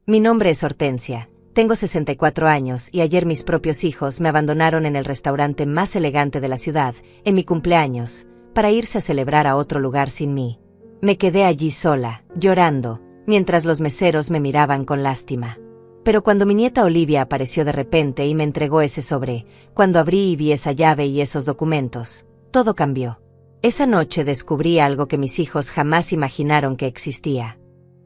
Mi nombre es Hortensia, tengo 64 años y ayer mis propios hijos me abandonaron en el restaurante más elegante de la ciudad, en mi cumpleaños, para irse a celebrar a otro lugar sin mí. Me quedé allí sola, llorando, mientras los meseros me miraban con lástima. Pero cuando mi nieta Olivia apareció de repente y me entregó ese sobre, cuando abrí y vi esa llave y esos documentos, todo cambió. Esa noche descubrí algo que mis hijos jamás imaginaron que existía.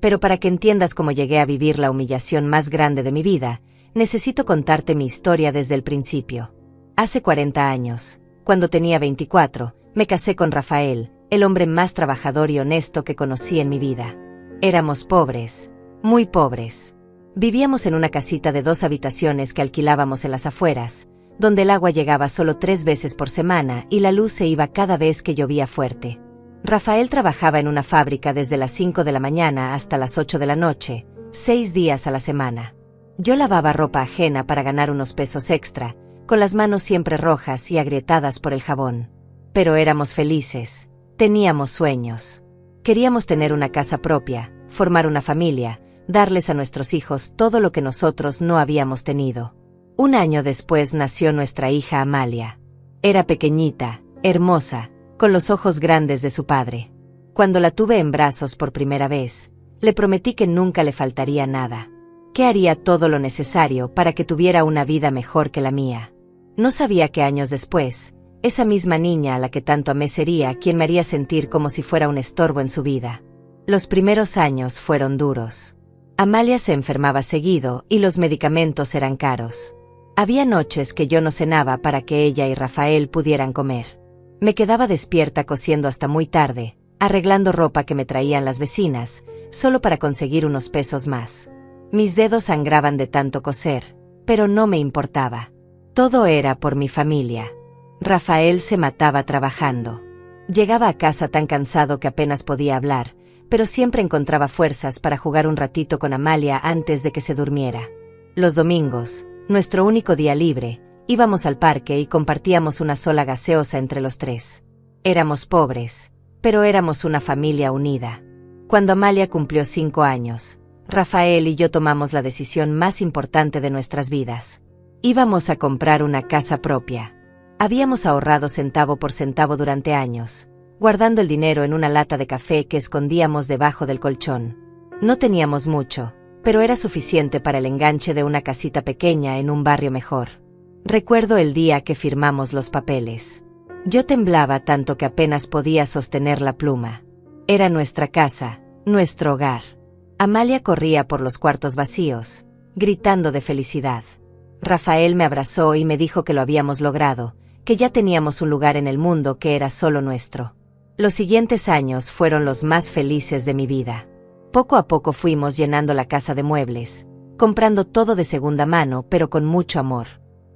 Pero para que entiendas cómo llegué a vivir la humillación más grande de mi vida, necesito contarte mi historia desde el principio. Hace 40 años, cuando tenía 24, me casé con Rafael, el hombre más trabajador y honesto que conocí en mi vida. Éramos pobres, muy pobres. Vivíamos en una casita de 2 habitaciones que alquilábamos en las afueras, donde el agua llegaba solo 3 veces por semana y la luz se iba cada vez que llovía fuerte. Rafael trabajaba en una fábrica desde las 5 de la mañana hasta las 8 de la noche, 6 días a la semana. Yo lavaba ropa ajena para ganar unos pesos extra, con las manos siempre rojas y agrietadas por el jabón. Pero éramos felices, teníamos sueños. Queríamos tener una casa propia, formar una familia, darles a nuestros hijos todo lo que nosotros no habíamos tenido. Un año después nació nuestra hija Amalia. Era pequeñita, hermosa, con los ojos grandes de su padre. Cuando la tuve en brazos por primera vez, le prometí que nunca le faltaría nada, que haría todo lo necesario para que tuviera una vida mejor que la mía. No sabía que años después, esa misma niña a la que tanto amé sería quien me haría sentir como si fuera un estorbo en su vida. Los primeros años fueron duros. Amalia se enfermaba seguido y los medicamentos eran caros. Había noches que yo no cenaba para que ella y Rafael pudieran comer. Me quedaba despierta cosiendo hasta muy tarde, arreglando ropa que me traían las vecinas, solo para conseguir unos pesos más. Mis dedos sangraban de tanto coser, pero no me importaba. Todo era por mi familia. Rafael se mataba trabajando. Llegaba a casa tan cansado que apenas podía hablar, pero siempre encontraba fuerzas para jugar un ratito con Amalia antes de que se durmiera. Los domingos, nuestro único día libre, íbamos al parque y compartíamos una sola gaseosa entre los 3. Éramos pobres, pero éramos una familia unida. Cuando Amalia cumplió 5 años, Rafael y yo tomamos la decisión más importante de nuestras vidas. Íbamos a comprar una casa propia. Habíamos ahorrado centavo por centavo durante años, guardando el dinero en una lata de café que escondíamos debajo del colchón. No teníamos mucho, pero era suficiente para el enganche de una casita pequeña en un barrio mejor. Recuerdo el día que firmamos los papeles. Yo temblaba tanto que apenas podía sostener la pluma. Era nuestra casa, nuestro hogar. Amalia corría por los cuartos vacíos, gritando de felicidad. Rafael me abrazó y me dijo que lo habíamos logrado, que ya teníamos un lugar en el mundo que era solo nuestro. Los siguientes años fueron los más felices de mi vida. Poco a poco fuimos llenando la casa de muebles, comprando todo de segunda mano pero con mucho amor.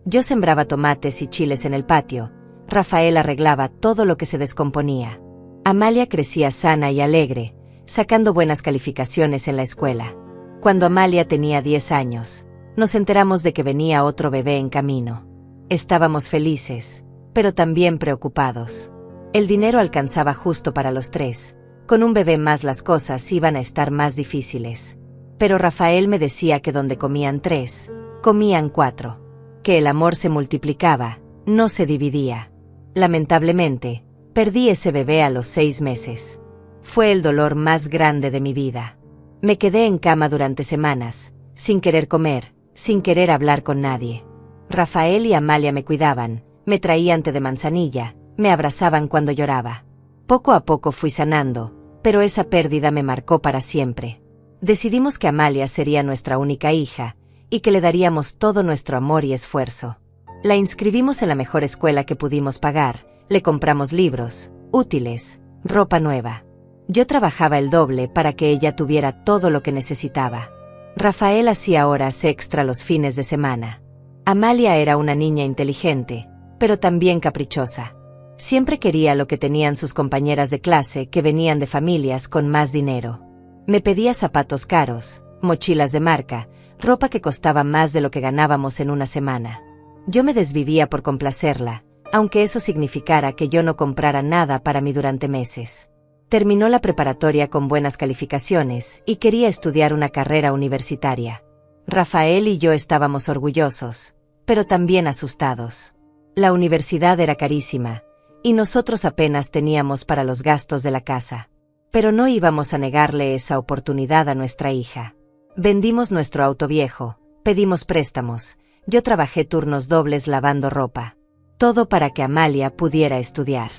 Yo sembraba tomates y chiles en el patio, Rafael arreglaba todo lo que se descomponía. Amalia crecía sana y alegre, sacando buenas calificaciones en la escuela. Cuando Amalia tenía 10 años, nos enteramos de que venía otro bebé en camino. Estábamos felices, pero también preocupados. El dinero alcanzaba justo para los 3. Con un bebé más las cosas iban a estar más difíciles. Pero Rafael me decía que donde comían 3, comían 4. Que el amor se multiplicaba, no se dividía. Lamentablemente, perdí ese bebé a los 6 meses. Fue el dolor más grande de mi vida. Me quedé en cama durante semanas, sin querer comer, sin querer hablar con nadie. Rafael y Amalia me cuidaban, me traían té de manzanilla, me abrazaban cuando lloraba. Poco a poco fui sanando, pero esa pérdida me marcó para siempre. Decidimos que Amalia sería nuestra única hija, y que le daríamos todo nuestro amor y esfuerzo. La inscribimos en la mejor escuela que pudimos pagar, le compramos libros, útiles, ropa nueva. Yo trabajaba el doble para que ella tuviera todo lo que necesitaba. Rafael hacía horas extra los fines de semana. Amalia era una niña inteligente, pero también caprichosa. Siempre quería lo que tenían sus compañeras de clase que venían de familias con más dinero. Me pedía zapatos caros, mochilas de marca, ropa que costaba más de lo que ganábamos en una semana. Yo me desvivía por complacerla, aunque eso significara que yo no comprara nada para mí durante meses. Terminó la preparatoria con buenas calificaciones y quería estudiar una carrera universitaria. Rafael y yo estábamos orgullosos, pero también asustados. La universidad era carísima, y nosotros apenas teníamos para los gastos de la casa. Pero no íbamos a negarle esa oportunidad a nuestra hija. Vendimos nuestro auto viejo, pedimos préstamos, yo trabajé turnos dobles lavando ropa. Todo para que Amalia pudiera estudiar.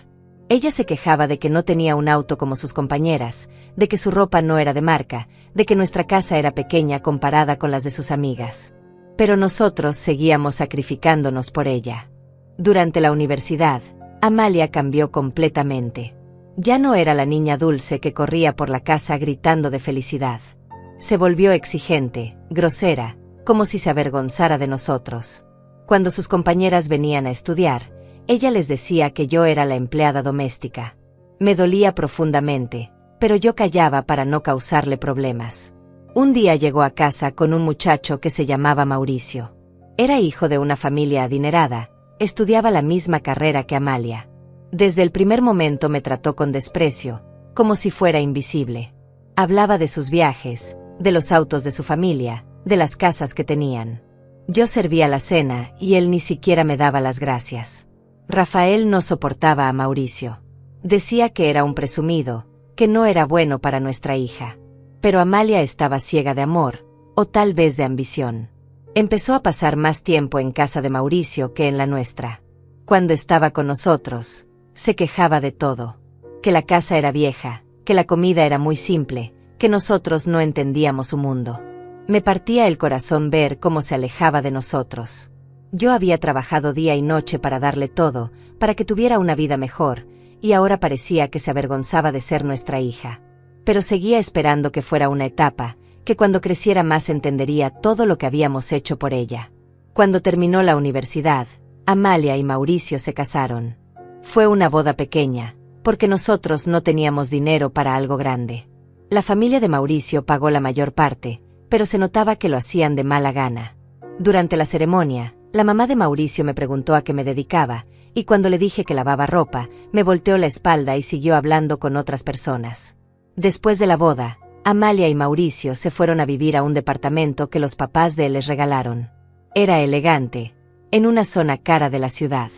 Ella se quejaba de que no tenía un auto como sus compañeras, de que su ropa no era de marca, de que nuestra casa era pequeña comparada con las de sus amigas. Pero nosotros seguíamos sacrificándonos por ella. Durante la universidad, Amalia cambió completamente. Ya no era la niña dulce que corría por la casa gritando de felicidad. Se volvió exigente, grosera, como si se avergonzara de nosotros. Cuando sus compañeras venían a estudiar, ella les decía que yo era la empleada doméstica. Me dolía profundamente, pero yo callaba para no causarle problemas. Un día llegó a casa con un muchacho que se llamaba Mauricio. Era hijo de una familia adinerada, estudiaba la misma carrera que Amalia. Desde el primer momento me trató con desprecio, como si fuera invisible. Hablaba de sus viajes, de los autos de su familia, de las casas que tenían. Yo servía la cena y él ni siquiera me daba las gracias. Rafael no soportaba a Mauricio. Decía que era un presumido, que no era bueno para nuestra hija. Pero Amalia estaba ciega de amor, o tal vez de ambición. Empezó a pasar más tiempo en casa de Mauricio que en la nuestra. Cuando estaba con nosotros, se quejaba de todo. Que la casa era vieja, que la comida era muy simple, que nosotros no entendíamos su mundo. Me partía el corazón ver cómo se alejaba de nosotros. Yo había trabajado día y noche para darle todo, para que tuviera una vida mejor, y ahora parecía que se avergonzaba de ser nuestra hija. Pero seguía esperando que fuera una etapa, que cuando creciera más entendería todo lo que habíamos hecho por ella. Cuando terminó la universidad, Amalia y Mauricio se casaron. Fue una boda pequeña, porque nosotros no teníamos dinero para algo grande. La familia de Mauricio pagó la mayor parte, pero se notaba que lo hacían de mala gana. Durante la ceremonia, la mamá de Mauricio me preguntó a qué me dedicaba, y cuando le dije que lavaba ropa, me volteó la espalda y siguió hablando con otras personas. Después de la boda, Amalia y Mauricio se fueron a vivir a un departamento que los papás de él les regalaron. Era elegante, en una zona cara de la ciudad.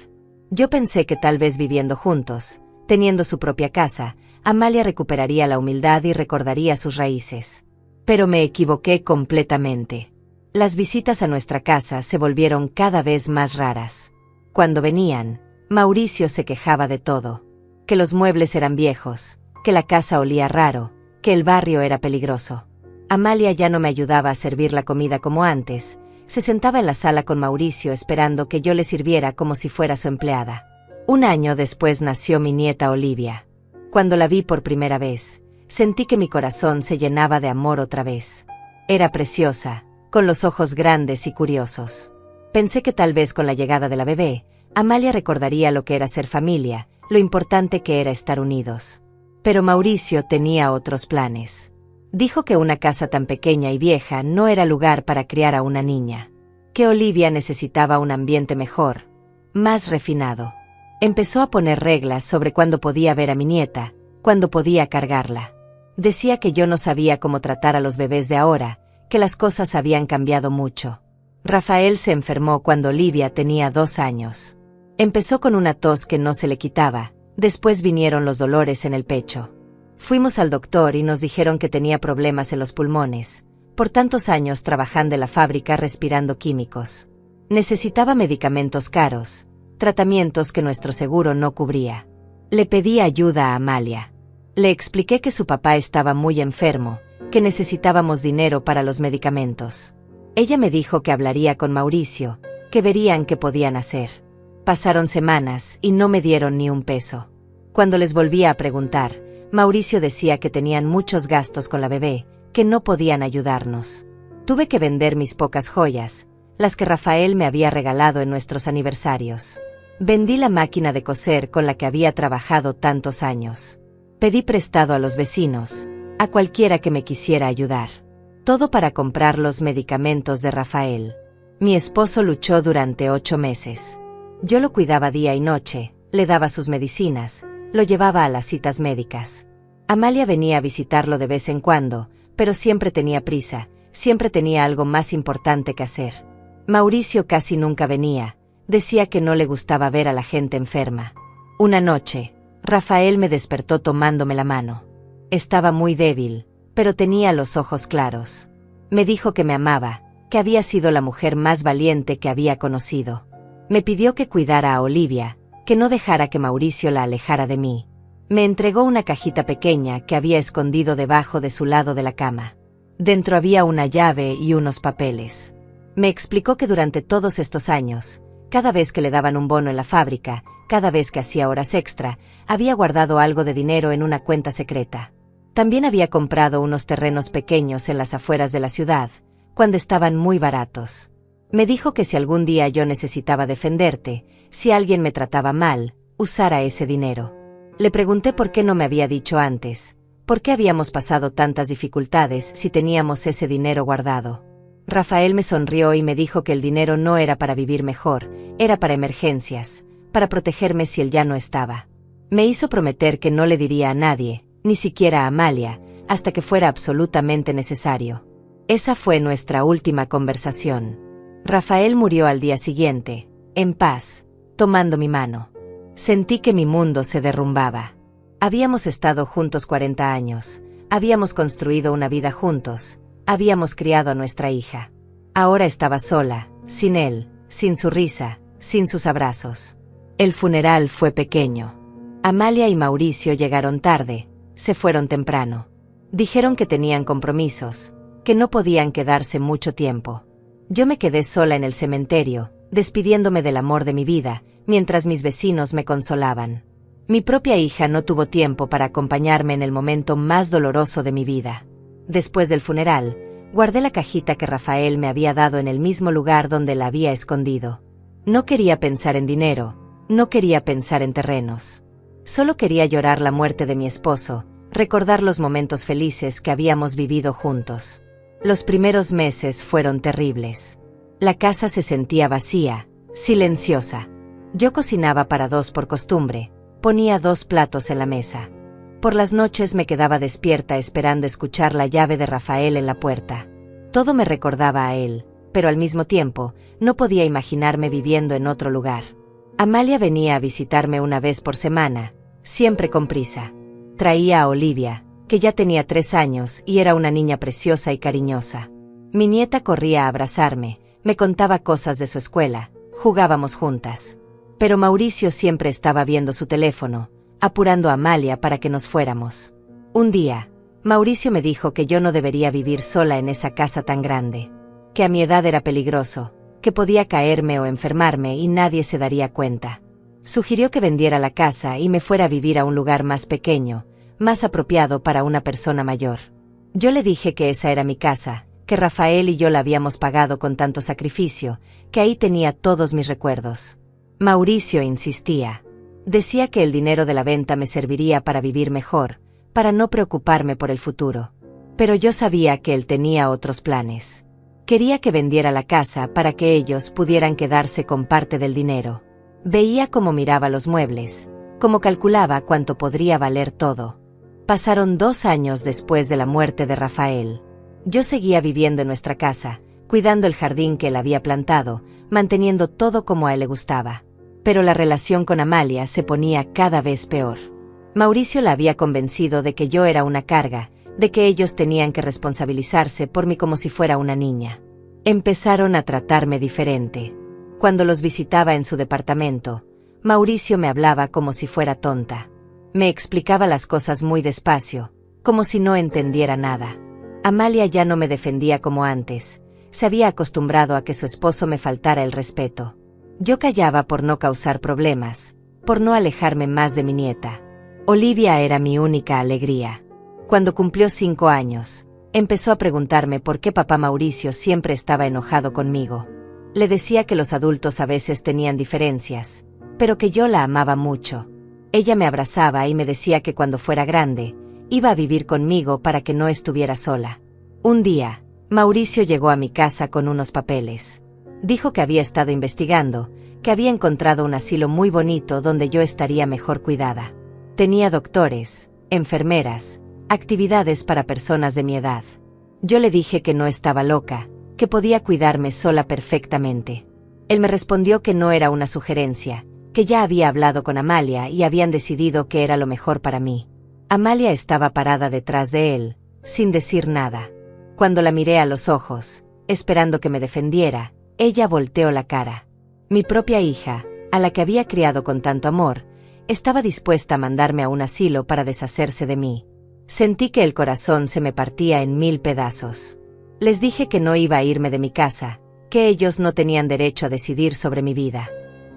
Yo pensé que tal vez viviendo juntos, teniendo su propia casa, Amalia recuperaría la humildad y recordaría sus raíces. Pero me equivoqué completamente. Las visitas a nuestra casa se volvieron cada vez más raras. Cuando venían, Mauricio se quejaba de todo. Que los muebles eran viejos, que la casa olía raro, que el barrio era peligroso. Amalia ya no me ayudaba a servir la comida como antes, se sentaba en la sala con Mauricio esperando que yo le sirviera como si fuera su empleada. Un año después nació mi nieta Olivia. Cuando la vi por primera vez, sentí que mi corazón se llenaba de amor otra vez. Era preciosa, con los ojos grandes y curiosos. Pensé que tal vez con la llegada de la bebé, Amalia recordaría lo que era ser familia, lo importante que era estar unidos. Pero Mauricio tenía otros planes. Dijo que una casa tan pequeña y vieja no era lugar para criar a una niña. Que Olivia necesitaba un ambiente mejor, más refinado. Empezó a poner reglas sobre cuándo podía ver a mi nieta, cuándo podía cargarla. Decía que yo no sabía cómo tratar a los bebés de ahora, que las cosas habían cambiado mucho. Rafael se enfermó cuando Olivia tenía 2 años. Empezó con una tos que no se le quitaba, después vinieron los dolores en el pecho. Fuimos al doctor y nos dijeron que tenía problemas en los pulmones, por tantos años trabajando en la fábrica respirando químicos. Necesitaba medicamentos caros, tratamientos que nuestro seguro no cubría. Le pedí ayuda a Amalia. Le expliqué que su papá estaba muy enfermo, que necesitábamos dinero para los medicamentos. Ella me dijo que hablaría con Mauricio, que verían qué podían hacer. Pasaron semanas y no me dieron ni un peso. Cuando les volvía a preguntar, Mauricio decía que tenían muchos gastos con la bebé, que no podían ayudarnos. Tuve que vender mis pocas joyas, las que Rafael me había regalado en nuestros aniversarios. Vendí la máquina de coser con la que había trabajado tantos años. Pedí prestado a los vecinos, a cualquiera que me quisiera ayudar. Todo para comprar los medicamentos de Rafael. Mi esposo luchó durante 8 meses. Yo lo cuidaba día y noche, le daba sus medicinas, lo llevaba a las citas médicas. Amalia venía a visitarlo de vez en cuando, pero siempre tenía prisa, siempre tenía algo más importante que hacer. Mauricio casi nunca venía, decía que no le gustaba ver a la gente enferma. Una noche, Rafael me despertó tomándome la mano. Estaba muy débil, pero tenía los ojos claros. Me dijo que me amaba, que había sido la mujer más valiente que había conocido. Me pidió que cuidara a Olivia, que no dejara que Mauricio la alejara de mí. Me entregó una cajita pequeña que había escondido debajo de su lado de la cama. Dentro había una llave y unos papeles. Me explicó que durante todos estos años, cada vez que le daban un bono en la fábrica, cada vez que hacía horas extra, había guardado algo de dinero en una cuenta secreta. También había comprado unos terrenos pequeños en las afueras de la ciudad, cuando estaban muy baratos. Me dijo que si algún día yo necesitaba defenderte, si alguien me trataba mal, usara ese dinero. Le pregunté por qué no me había dicho antes, por qué habíamos pasado tantas dificultades si teníamos ese dinero guardado. Rafael me sonrió y me dijo que el dinero no era para vivir mejor, era para emergencias, para protegerme si él ya no estaba. Me hizo prometer que no le diría a nadie, ni siquiera a Amalia, hasta que fuera absolutamente necesario. Esa fue nuestra última conversación. Rafael murió al día siguiente, en paz, tomando mi mano. Sentí que mi mundo se derrumbaba. Habíamos estado juntos 40 años, habíamos construido una vida juntos, habíamos criado a nuestra hija. Ahora estaba sola, sin él, sin su risa, sin sus abrazos. El funeral fue pequeño. Amalia y Mauricio llegaron tarde, se fueron temprano. Dijeron que tenían compromisos, que no podían quedarse mucho tiempo. Yo me quedé sola en el cementerio, despidiéndome del amor de mi vida, mientras mis vecinos me consolaban. Mi propia hija no tuvo tiempo para acompañarme en el momento más doloroso de mi vida. Después del funeral, guardé la cajita que Rafael me había dado en el mismo lugar donde la había escondido. No quería pensar en dinero, no quería pensar en terrenos. Solo quería llorar la muerte de mi esposo, recordar los momentos felices que habíamos vivido juntos. Los primeros meses fueron terribles. La casa se sentía vacía, silenciosa. Yo cocinaba para dos por costumbre, ponía 2 platos en la mesa. Por las noches me quedaba despierta esperando escuchar la llave de Rafael en la puerta. Todo me recordaba a él, pero al mismo tiempo, no podía imaginarme viviendo en otro lugar. Amalia venía a visitarme una vez por semana, siempre con prisa. Traía a Olivia, que ya tenía 3 años y era una niña preciosa y cariñosa. Mi nieta corría a abrazarme, me contaba cosas de su escuela, jugábamos juntas. Pero Mauricio siempre estaba viendo su teléfono, apurando a Amalia para que nos fuéramos. Un día, Mauricio me dijo que yo no debería vivir sola en esa casa tan grande, que a mi edad era peligroso, que podía caerme o enfermarme y nadie se daría cuenta. Sugirió que vendiera la casa y me fuera a vivir a un lugar más pequeño, más apropiado para una persona mayor. Yo le dije que esa era mi casa, que Rafael y yo la habíamos pagado con tanto sacrificio, que ahí tenía todos mis recuerdos. Mauricio insistía. Decía que el dinero de la venta me serviría para vivir mejor, para no preocuparme por el futuro. Pero yo sabía que él tenía otros planes. Quería que vendiera la casa para que ellos pudieran quedarse con parte del dinero. Veía cómo miraba los muebles, cómo calculaba cuánto podría valer todo. Pasaron 2 años después de la muerte de Rafael. Yo seguía viviendo en nuestra casa, cuidando el jardín que él había plantado, manteniendo todo como a él le gustaba. Pero la relación con Amalia se ponía cada vez peor. Mauricio la había convencido de que yo era una carga, de que ellos tenían que responsabilizarse por mí como si fuera una niña. Empezaron a tratarme diferente. Cuando los visitaba en su departamento, Mauricio me hablaba como si fuera tonta. Me explicaba las cosas muy despacio, como si no entendiera nada. Amalia ya no me defendía como antes, se había acostumbrado a que su esposo me faltara el respeto. Yo callaba por no causar problemas, por no alejarme más de mi nieta. Olivia era mi única alegría. Cuando cumplió 5 años, empezó a preguntarme por qué papá Mauricio siempre estaba enojado conmigo. Le decía que los adultos a veces tenían diferencias, pero que yo la amaba mucho. Ella me abrazaba y me decía que cuando fuera grande, iba a vivir conmigo para que no estuviera sola. Un día, Mauricio llegó a mi casa con unos papeles. Dijo que había estado investigando, que había encontrado un asilo muy bonito donde yo estaría mejor cuidada. Tenía doctores, enfermeras, actividades para personas de mi edad. Yo le dije que no estaba loca, que podía cuidarme sola perfectamente. Él me respondió que no era una sugerencia, que ya había hablado con Amalia y habían decidido que era lo mejor para mí. Amalia estaba parada detrás de él, sin decir nada. Cuando la miré a los ojos, esperando que me defendiera, ella volteó la cara. Mi propia hija, a la que había criado con tanto amor, estaba dispuesta a mandarme a un asilo para deshacerse de mí. Sentí que el corazón se me partía en 1000 pedazos. Les dije que no iba a irme de mi casa, que ellos no tenían derecho a decidir sobre mi vida.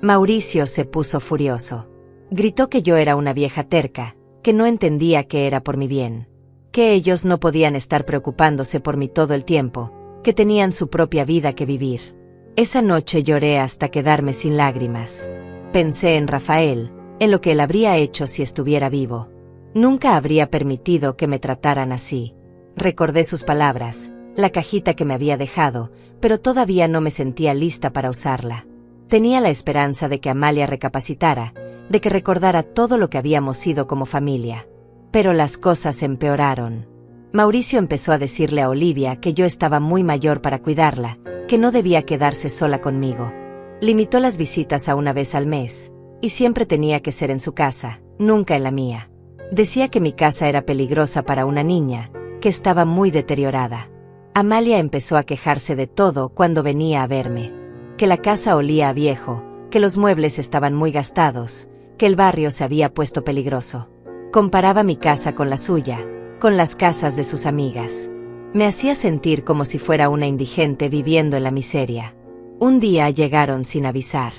Mauricio se puso furioso. Gritó que yo era una vieja terca, que no entendía que era por mi bien, que ellos no podían estar preocupándose por mí todo el tiempo, que tenían su propia vida que vivir. Esa noche lloré hasta quedarme sin lágrimas. Pensé en Rafael, en lo que él habría hecho si estuviera vivo. Nunca habría permitido que me trataran así. Recordé sus palabras, la cajita que me había dejado, pero todavía no me sentía lista para usarla. Tenía la esperanza de que Amalia recapacitara, de que recordara todo lo que habíamos sido como familia. Pero las cosas empeoraron. Mauricio empezó a decirle a Olivia que yo estaba muy mayor para cuidarla, que no debía quedarse sola conmigo. Limitó las visitas a una vez al mes, y siempre tenía que ser en su casa, nunca en la mía. Decía que mi casa era peligrosa para una niña, que estaba muy deteriorada. Amalia empezó a quejarse de todo cuando venía a verme. Que la casa olía a viejo, que los muebles estaban muy gastados, que el barrio se había puesto peligroso. Comparaba mi casa con la suya, con las casas de sus amigas. Me hacía sentir como si fuera una indigente viviendo en la miseria. Un día llegaron sin avisar.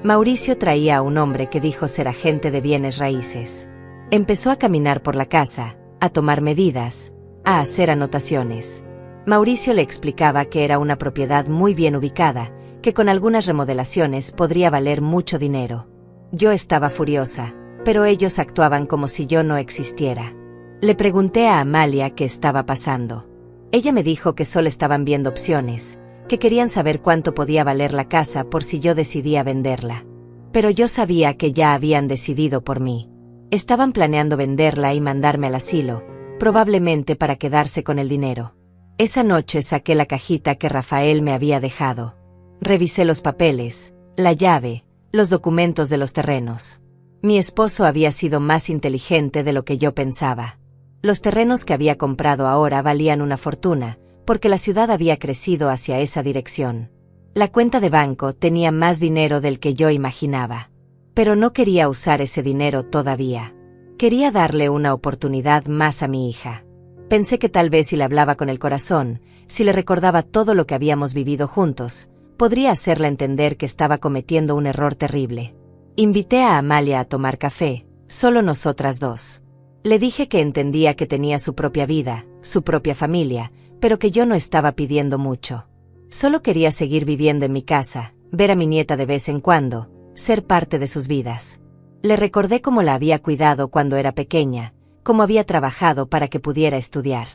Mauricio traía a un hombre que dijo ser agente de bienes raíces. Empezó a caminar por la casa, a tomar medidas, a hacer anotaciones. Mauricio le explicaba que era una propiedad muy bien ubicada, que con algunas remodelaciones podría valer mucho dinero. Yo estaba furiosa, pero ellos actuaban como si yo no existiera. Le pregunté a Amalia qué estaba pasando. Ella me dijo que solo estaban viendo opciones, que querían saber cuánto podía valer la casa por si yo decidía venderla. Pero yo sabía que ya habían decidido por mí. Estaban planeando venderla y mandarme al asilo, probablemente para quedarse con el dinero. Esa noche saqué la cajita que Rafael me había dejado. Revisé los papeles, la llave, los documentos de los terrenos. Mi esposo había sido más inteligente de lo que yo pensaba. Los terrenos que había comprado ahora valían una fortuna, porque la ciudad había crecido hacia esa dirección. La cuenta de banco tenía más dinero del que yo imaginaba. Pero no quería usar ese dinero todavía. Quería darle una oportunidad más a mi hija. Pensé que tal vez si le hablaba con el corazón, si le recordaba todo lo que habíamos vivido juntos, podría hacerla entender que estaba cometiendo un error terrible. Invité a Amalia a tomar café, solo nosotras dos. Le dije que entendía que tenía su propia vida, su propia familia, pero que yo no estaba pidiendo mucho. Solo quería seguir viviendo en mi casa, ver a mi nieta de vez en cuando, ser parte de sus vidas. Le recordé cómo la había cuidado cuando era pequeña, cómo había trabajado para que pudiera estudiar.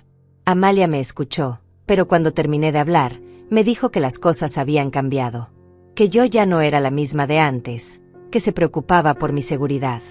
Amalia me escuchó, pero cuando terminé de hablar, me dijo que las cosas habían cambiado, que yo ya no era la misma de antes, que se preocupaba por mi seguridad,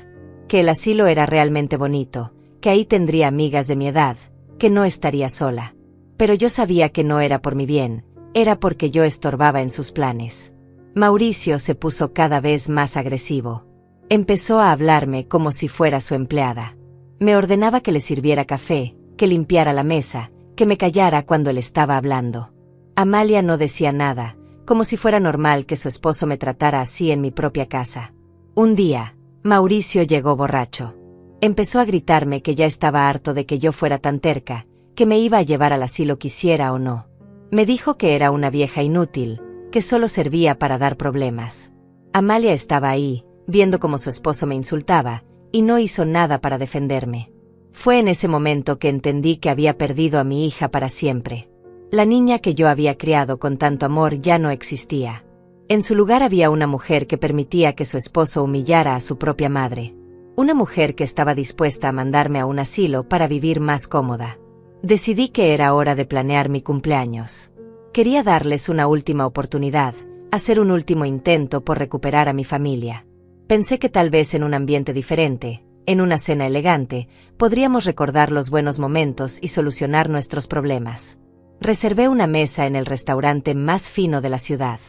que el asilo era realmente bonito, que ahí tendría amigas de mi edad, que no estaría sola. Pero yo sabía que no era por mi bien, era porque yo estorbaba en sus planes. Mauricio se puso cada vez más agresivo. Empezó a hablarme como si fuera su empleada. Me ordenaba que le sirviera café, que limpiara la mesa, que me callara cuando le estaba hablando. Amalia no decía nada, como si fuera normal que su esposo me tratara así en mi propia casa. Un día, Mauricio llegó borracho. Empezó a gritarme que ya estaba harto de que yo fuera tan terca, que me iba a llevar al asilo quisiera o no. Me dijo que era una vieja inútil, que solo servía para dar problemas. Amalia estaba ahí, viendo cómo su esposo me insultaba, y no hizo nada para defenderme. Fue en ese momento que entendí que había perdido a mi hija para siempre. La niña que yo había criado con tanto amor ya no existía. En su lugar había una mujer que permitía que su esposo humillara a su propia madre. Una mujer que estaba dispuesta a mandarme a un asilo para vivir más cómoda. Decidí que era hora de planear mi cumpleaños. Quería darles una última oportunidad, hacer un último intento por recuperar a mi familia. Pensé que tal vez en un ambiente diferente, En una cena elegante, podríamos recordar los buenos momentos y solucionar nuestros problemas. Reservé una mesa en el restaurante más fino de la ciudad.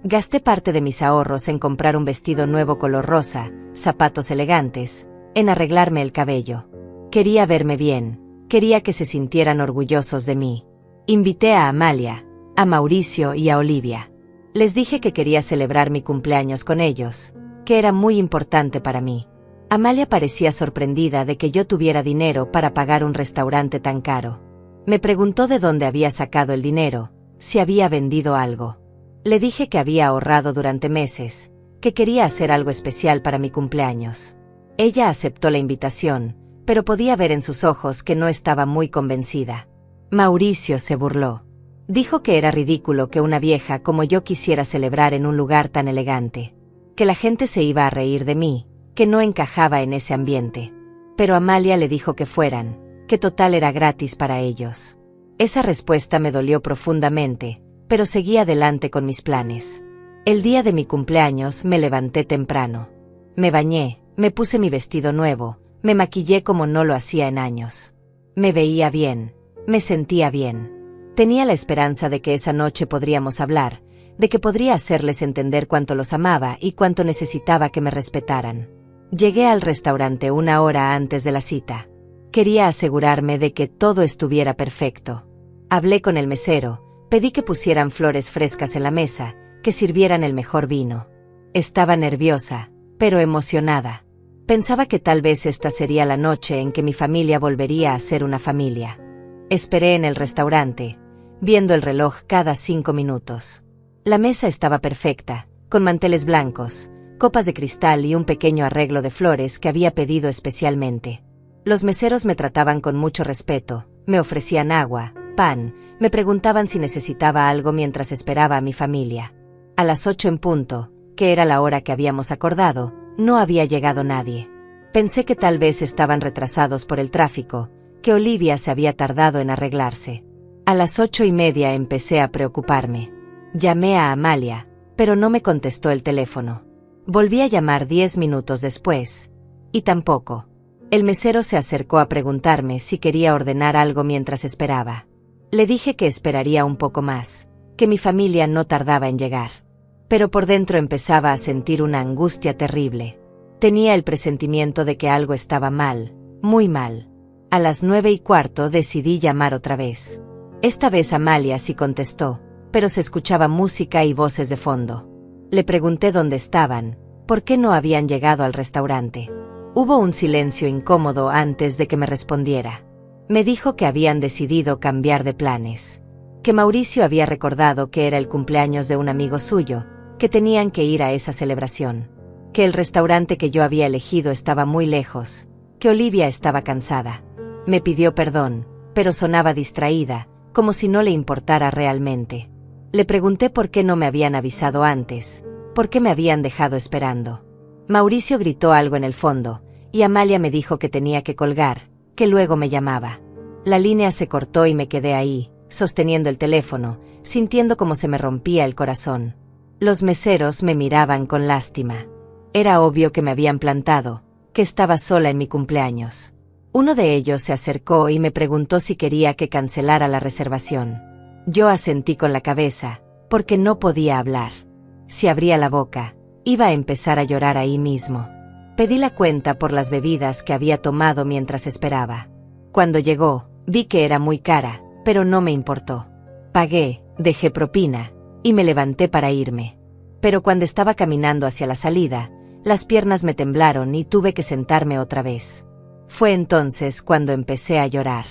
Gasté parte de mis ahorros en comprar un vestido nuevo color rosa, zapatos elegantes, en arreglarme el cabello. Quería verme bien, quería que se sintieran orgullosos de mí. Invité a Amalia, a Mauricio y a Olivia. Les dije que quería celebrar mi cumpleaños con ellos, que era muy importante para mí. Amalia parecía sorprendida de que yo tuviera dinero para pagar un restaurante tan caro. Me preguntó de dónde había sacado el dinero, si había vendido algo. Le dije que había ahorrado durante meses, que quería hacer algo especial para mi cumpleaños. Ella aceptó la invitación, pero podía ver en sus ojos que no estaba muy convencida. Mauricio se burló. Dijo que era ridículo que una vieja como yo quisiera celebrar en un lugar tan elegante, que la gente se iba a reír de mí, que no encajaba en ese ambiente. Pero Amalia le dijo que fueran, que total era gratis para ellos. Esa respuesta me dolió profundamente, pero seguí adelante con mis planes. El día de mi cumpleaños me levanté temprano. Me bañé, me puse mi vestido nuevo, me maquillé como no lo hacía en años. Me veía bien, me sentía bien. Tenía la esperanza de que esa noche podríamos hablar, de que podría hacerles entender cuánto los amaba y cuánto necesitaba que me respetaran. Llegué al restaurante una hora antes de la cita. Quería asegurarme de que todo estuviera perfecto. Hablé con el mesero, pedí que pusieran flores frescas en la mesa, que sirvieran el mejor vino. Estaba nerviosa, pero emocionada. Pensaba que tal vez esta sería la noche en que mi familia volvería a ser una familia. Esperé en el restaurante, viendo el reloj cada 5 minutos. La mesa estaba perfecta, con manteles blancos, copas de cristal y un pequeño arreglo de flores que había pedido especialmente. Los meseros me trataban con mucho respeto, me ofrecían agua, pan, me preguntaban si necesitaba algo mientras esperaba a mi familia. A las 8 en punto, que era la hora que habíamos acordado, no había llegado nadie. Pensé que tal vez estaban retrasados por el tráfico, que Olivia se había tardado en arreglarse. A las 8:30 empecé a preocuparme. Llamé a Amalia, pero no me contestó el teléfono. Volví a llamar 10 minutos después, y tampoco. El mesero se acercó a preguntarme si quería ordenar algo mientras esperaba. Le dije que esperaría un poco más, que mi familia no tardaba en llegar. Pero por dentro empezaba a sentir una angustia terrible. Tenía el presentimiento de que algo estaba mal, muy mal. A las 9:15 decidí llamar otra vez. Esta vez Amalia sí contestó, pero se escuchaba música y voces de fondo. Le pregunté dónde estaban, por qué no habían llegado al restaurante. Hubo un silencio incómodo antes de que me respondiera. Me dijo que habían decidido cambiar de planes, que Mauricio había recordado que era el cumpleaños de un amigo suyo, que tenían que ir a esa celebración, que el restaurante que yo había elegido estaba muy lejos, que Olivia estaba cansada. Me pidió perdón, pero sonaba distraída, como si no le importara realmente. Le pregunté por qué no me habían avisado antes, por qué me habían dejado esperando. Mauricio gritó algo en el fondo, y Amalia me dijo que tenía que colgar, que luego me llamaba. La línea se cortó y me quedé ahí, sosteniendo el teléfono, sintiendo como se me rompía el corazón. Los meseros me miraban con lástima. Era obvio que me habían plantado, que estaba sola en mi cumpleaños. Uno de ellos se acercó y me preguntó si quería que cancelara la reservación. Yo asentí con la cabeza, porque no podía hablar. Si abría la boca, iba a empezar a llorar ahí mismo. Pedí la cuenta por las bebidas que había tomado mientras esperaba. Cuando llegó, vi que era muy cara, pero no me importó. Pagué, dejé propina, y me levanté para irme. Pero cuando estaba caminando hacia la salida, las piernas me temblaron y tuve que sentarme otra vez. Fue entonces cuando empecé a llorar.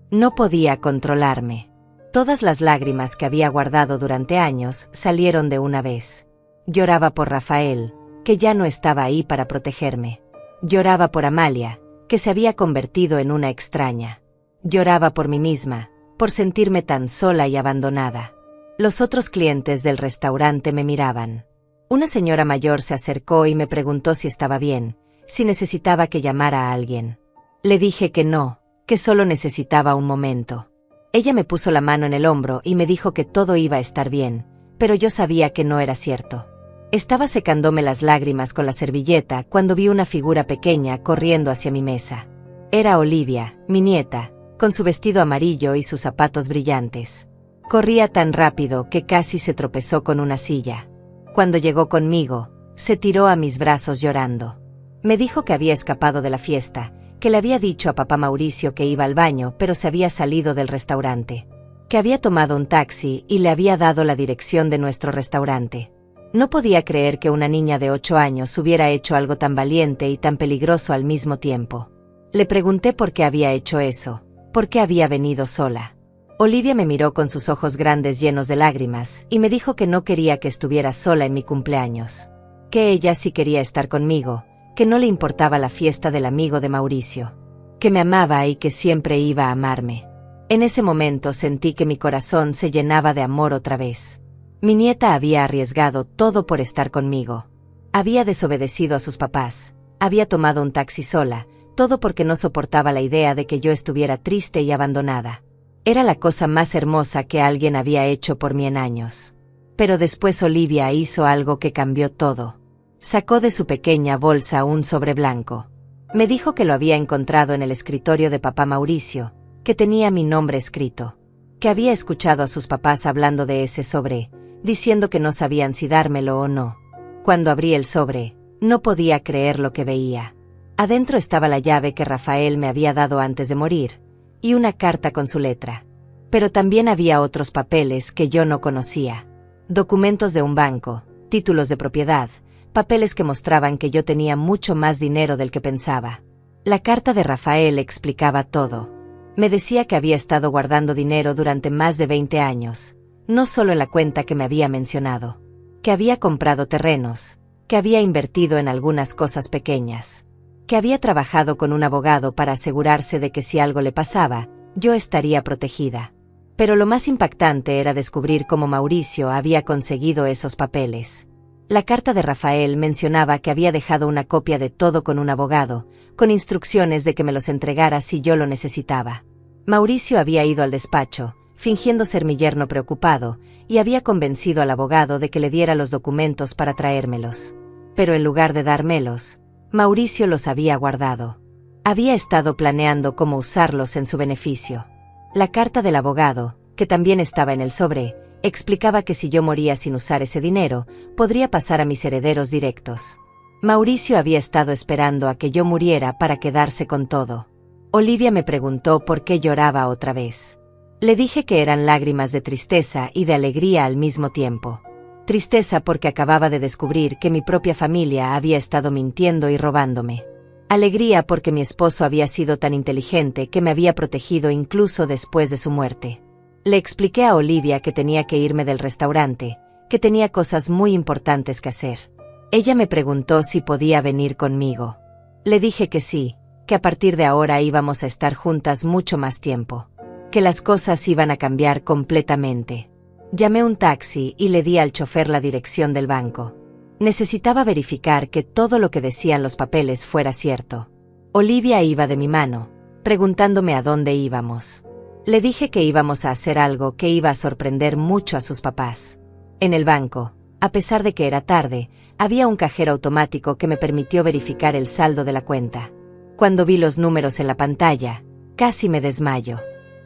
No podía controlarme. Todas las lágrimas que había guardado durante años salieron de una vez. Lloraba por Rafael, que ya no estaba ahí para protegerme. Lloraba por Amalia, que se había convertido en una extraña. Lloraba por mí misma, por sentirme tan sola y abandonada. Los otros clientes del restaurante me miraban. Una señora mayor se acercó y me preguntó si estaba bien, si necesitaba que llamara a alguien. Le dije que no, que solo necesitaba un momento. Ella me puso la mano en el hombro y me dijo que todo iba a estar bien, pero yo sabía que no era cierto. Estaba secándome las lágrimas con la servilleta cuando vi una figura pequeña corriendo hacia mi mesa. Era Olivia, mi nieta, con su vestido amarillo y sus zapatos brillantes. Corría tan rápido que casi se tropezó con una silla. Cuando llegó conmigo, se tiró a mis brazos llorando. Me dijo que había escapado de la fiesta, que le había dicho a papá Mauricio que iba al baño pero se había salido del restaurante, que había tomado un taxi y le había dado la dirección de nuestro restaurante. No podía creer que una niña de 8 años hubiera hecho algo tan valiente y tan peligroso al mismo tiempo. Le pregunté por qué había hecho eso, por qué había venido sola. Olivia me miró con sus ojos grandes llenos de lágrimas y me dijo que no quería que estuviera sola en mi cumpleaños, que ella sí quería estar conmigo, que no le importaba la fiesta del amigo de Mauricio, que me amaba y que siempre iba a amarme. En ese momento sentí que mi corazón se llenaba de amor otra vez. Mi nieta había arriesgado todo por estar conmigo. Había desobedecido a sus papás, había tomado un taxi sola, todo porque no soportaba la idea de que yo estuviera triste y abandonada. Era la cosa más hermosa que alguien había hecho por mí en años. Pero después Olivia hizo algo que cambió todo. Sacó de su pequeña bolsa un sobre blanco. Me dijo que lo había encontrado en el escritorio de papá Mauricio, que tenía mi nombre escrito, que había escuchado a sus papás hablando de ese sobre, diciendo que no sabían si dármelo o no. Cuando abrí el sobre, no podía creer lo que veía. Adentro estaba la llave que Rafael me había dado antes de morir, y una carta con su letra. Pero también había otros papeles que yo no conocía. Documentos de un banco, títulos de propiedad, papeles que mostraban que yo tenía mucho más dinero del que pensaba. La carta de Rafael explicaba todo. Me decía que había estado guardando dinero durante más de 20 años, no solo en la cuenta que me había mencionado, que había comprado terrenos, que había invertido en algunas cosas pequeñas, que había trabajado con un abogado para asegurarse de que si algo le pasaba, yo estaría protegida. Pero lo más impactante era descubrir cómo Mauricio había conseguido esos papeles. La carta de Rafael mencionaba que había dejado una copia de todo con un abogado, con instrucciones de que me los entregara si yo lo necesitaba. Mauricio había ido al despacho, fingiendo ser mi yerno preocupado, y había convencido al abogado de que le diera los documentos para traérmelos. Pero en lugar de dármelos, Mauricio los había guardado. Había estado planeando cómo usarlos en su beneficio. La carta del abogado, que también estaba en el sobre, explicaba que si yo moría sin usar ese dinero, podría pasar a mis herederos directos. Mauricio había estado esperando a que yo muriera para quedarse con todo. Olivia me preguntó por qué lloraba otra vez. Le dije que eran lágrimas de tristeza y de alegría al mismo tiempo. Tristeza porque acababa de descubrir que mi propia familia había estado mintiendo y robándome. Alegría porque mi esposo había sido tan inteligente que me había protegido incluso después de su muerte. Le expliqué a Olivia que tenía que irme del restaurante, que tenía cosas muy importantes que hacer. Ella me preguntó si podía venir conmigo. Le dije que sí, que a partir de ahora íbamos a estar juntas mucho más tiempo, que las cosas iban a cambiar completamente. Llamé un taxi y le di al chofer la dirección del banco. Necesitaba verificar que todo lo que decían los papeles fuera cierto. Olivia iba de mi mano, preguntándome a dónde íbamos. Le dije que íbamos a hacer algo que iba a sorprender mucho a sus papás. En el banco, a pesar de que era tarde, había un cajero automático que me permitió verificar el saldo de la cuenta. Cuando vi los números en la pantalla, casi me desmayo.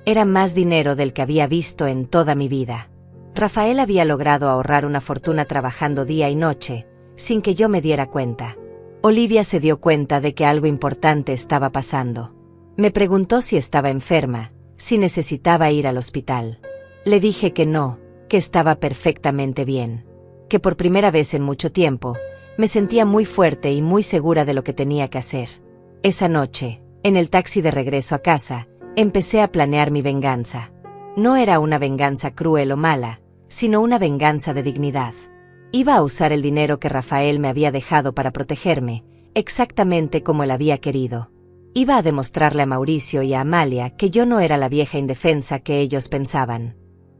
Era más dinero del que había visto en toda mi vida. Rafael había logrado ahorrar una fortuna trabajando día y noche, sin que yo me diera cuenta. Olivia se dio cuenta de que algo importante estaba pasando. Me preguntó si estaba enferma, si necesitaba ir al hospital. Le dije que no, que estaba perfectamente bien. Que por primera vez en mucho tiempo, me sentía muy fuerte y muy segura de lo que tenía que hacer. Esa noche, en el taxi de regreso a casa, empecé a planear mi venganza. No era una venganza cruel o mala, sino una venganza de dignidad. Iba a usar el dinero que Rafael me había dejado para protegerme, exactamente como él había querido. Iba a demostrarle a Mauricio y a Amalia que yo no era la vieja indefensa que ellos pensaban.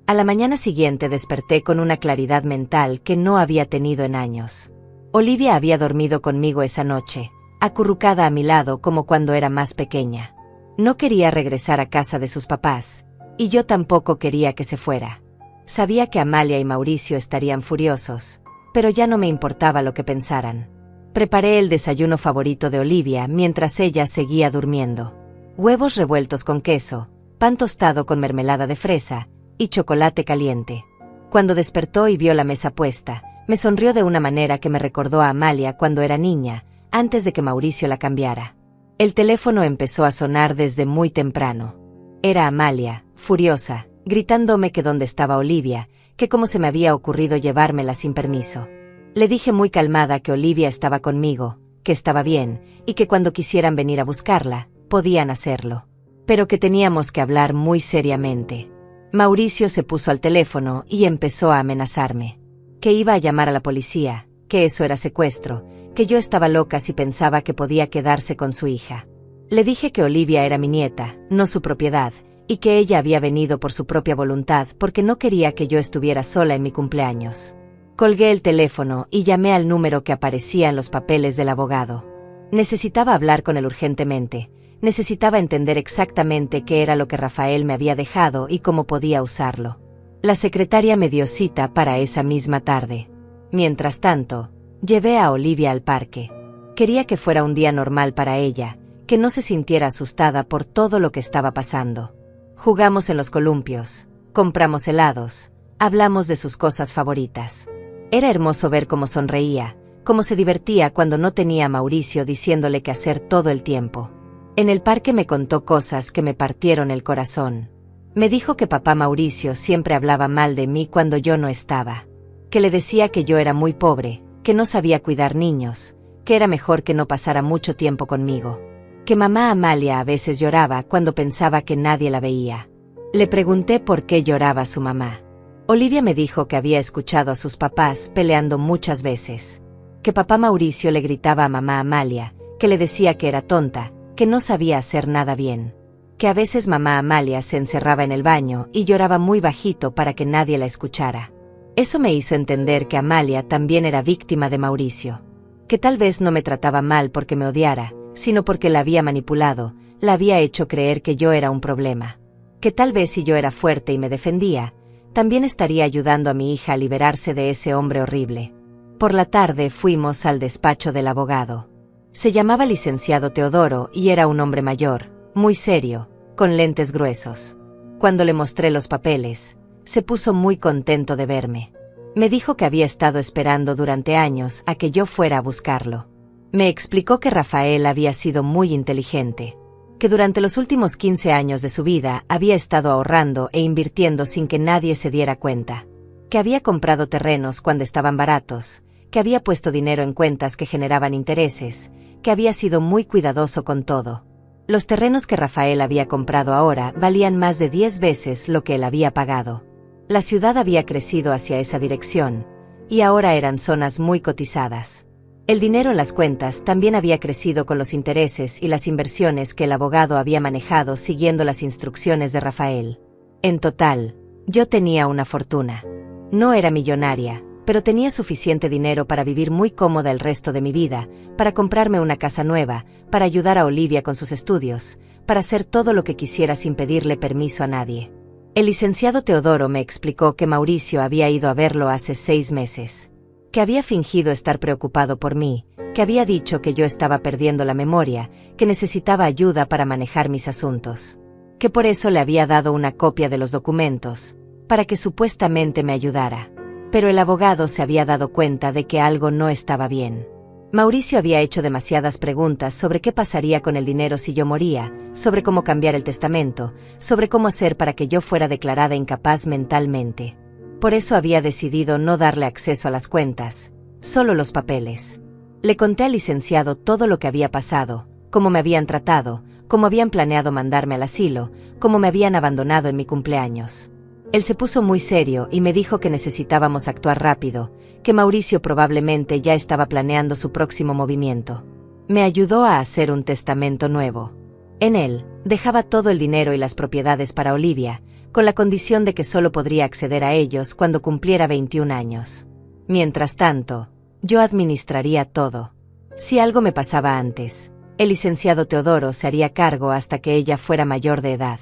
A la mañana siguiente desperté con una claridad mental que no había tenido en años. Olivia había dormido conmigo esa noche, acurrucada a mi lado como cuando era más pequeña. No quería regresar a casa de sus papás, y yo tampoco quería que se fuera. Sabía que Amalia y Mauricio estarían furiosos, pero ya no me importaba lo que pensaran. Preparé el desayuno favorito de Olivia mientras ella seguía durmiendo. Huevos revueltos con queso, pan tostado con mermelada de fresa y chocolate caliente. Cuando despertó y vio la mesa puesta, me sonrió de una manera que me recordó a Amalia cuando era niña, antes de que Mauricio la cambiara. El teléfono empezó a sonar desde muy temprano. Era Amalia, furiosa, gritándome que dónde estaba Olivia, que cómo se me había ocurrido llevármela sin permiso. Le dije muy calmada que Olivia estaba conmigo, que estaba bien, y que cuando quisieran venir a buscarla, podían hacerlo. Pero que teníamos que hablar muy seriamente. Mauricio se puso al teléfono y empezó a amenazarme. Que iba a llamar a la policía, que eso era secuestro, que yo estaba loca si pensaba que podía quedarse con su hija. Le dije que Olivia era mi nieta, no su propiedad, y que ella había venido por su propia voluntad porque no quería que yo estuviera sola en mi cumpleaños. Colgué el teléfono y llamé al número que aparecía en los papeles del abogado. Necesitaba hablar con él urgentemente. Necesitaba entender exactamente qué era lo que Rafael me había dejado y cómo podía usarlo. La secretaria me dio cita para esa misma tarde. Mientras tanto, llevé a Olivia al parque. Quería que fuera un día normal para ella, que no se sintiera asustada por todo lo que estaba pasando. Jugamos en los columpios, compramos helados, hablamos de sus cosas favoritas. Era hermoso ver cómo sonreía, cómo se divertía cuando no tenía a Mauricio diciéndole qué hacer todo el tiempo. En el parque me contó cosas que me partieron el corazón. Me dijo que papá Mauricio siempre hablaba mal de mí cuando yo no estaba. Que le decía que yo era muy pobre, que no sabía cuidar niños, que era mejor que no pasara mucho tiempo conmigo. Que mamá Amalia a veces lloraba cuando pensaba que nadie la veía. Le pregunté por qué lloraba su mamá. Olivia me dijo que había escuchado a sus papás peleando muchas veces. Que papá Mauricio le gritaba a mamá Amalia, que le decía que era tonta, que no sabía hacer nada bien. Que a veces mamá Amalia se encerraba en el baño y lloraba muy bajito para que nadie la escuchara. Eso me hizo entender que Amalia también era víctima de Mauricio. Que tal vez no me trataba mal porque me odiara, sino porque la había manipulado, la había hecho creer que yo era un problema. Que tal vez si yo era fuerte y me defendía, también estaría ayudando a mi hija a liberarse de ese hombre horrible. Por la tarde fuimos al despacho del abogado. Se llamaba licenciado Teodoro y era un hombre mayor, muy serio, con lentes gruesos. Cuando le mostré los papeles, se puso muy contento de verme. Me dijo que había estado esperando durante años a que yo fuera a buscarlo. Me explicó que Rafael había sido muy inteligente, que durante los últimos 15 años de su vida había estado ahorrando e invirtiendo sin que nadie se diera cuenta, que había comprado terrenos cuando estaban baratos, que había puesto dinero en cuentas que generaban intereses, que había sido muy cuidadoso con todo. Los terrenos que Rafael había comprado ahora valían más de 10 veces lo que él había pagado. La ciudad había crecido hacia esa dirección, y ahora eran zonas muy cotizadas. El dinero en las cuentas también había crecido con los intereses y las inversiones que el abogado había manejado siguiendo las instrucciones de Rafael. En total, yo tenía una fortuna. No era millonaria, pero tenía suficiente dinero para vivir muy cómoda el resto de mi vida, para comprarme una casa nueva, para ayudar a Olivia con sus estudios, para hacer todo lo que quisiera sin pedirle permiso a nadie. El licenciado Teodoro me explicó que Mauricio había ido a verlo hace 6 meses. Que había fingido estar preocupado por mí, que había dicho que yo estaba perdiendo la memoria, que necesitaba ayuda para manejar mis asuntos. Que por eso le había dado una copia de los documentos, para que supuestamente me ayudara. Pero el abogado se había dado cuenta de que algo no estaba bien. Mauricio había hecho demasiadas preguntas sobre qué pasaría con el dinero si yo moría, sobre cómo cambiar el testamento, sobre cómo hacer para que yo fuera declarada incapaz mentalmente. Por eso había decidido no darle acceso a las cuentas, solo los papeles. Le conté al licenciado todo lo que había pasado, cómo me habían tratado, cómo habían planeado mandarme al asilo, cómo me habían abandonado en mi cumpleaños. Él se puso muy serio y me dijo que necesitábamos actuar rápido, que Mauricio probablemente ya estaba planeando su próximo movimiento. Me ayudó a hacer un testamento nuevo. En él, dejaba todo el dinero y las propiedades para Olivia, con la condición de que solo podría acceder a ellos cuando cumpliera 21 años. Mientras tanto, yo administraría todo. Si algo me pasaba antes, el licenciado Teodoro se haría cargo hasta que ella fuera mayor de edad.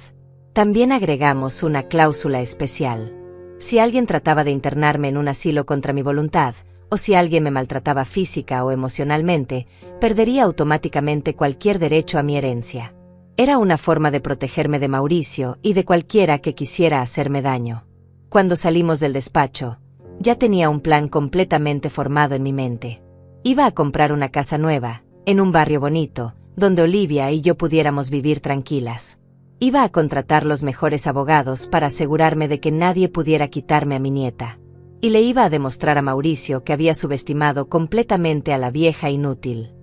También agregamos una cláusula especial. Si alguien trataba de internarme en un asilo contra mi voluntad, o si alguien me maltrataba física o emocionalmente, perdería automáticamente cualquier derecho a mi herencia. Era una forma de protegerme de Mauricio y de cualquiera que quisiera hacerme daño. Cuando salimos del despacho, ya tenía un plan completamente formado en mi mente. Iba a comprar una casa nueva, en un barrio bonito, donde Olivia y yo pudiéramos vivir tranquilas. Iba a contratar los mejores abogados para asegurarme de que nadie pudiera quitarme a mi nieta. Y le iba a demostrar a Mauricio que había subestimado completamente a la vieja inútil.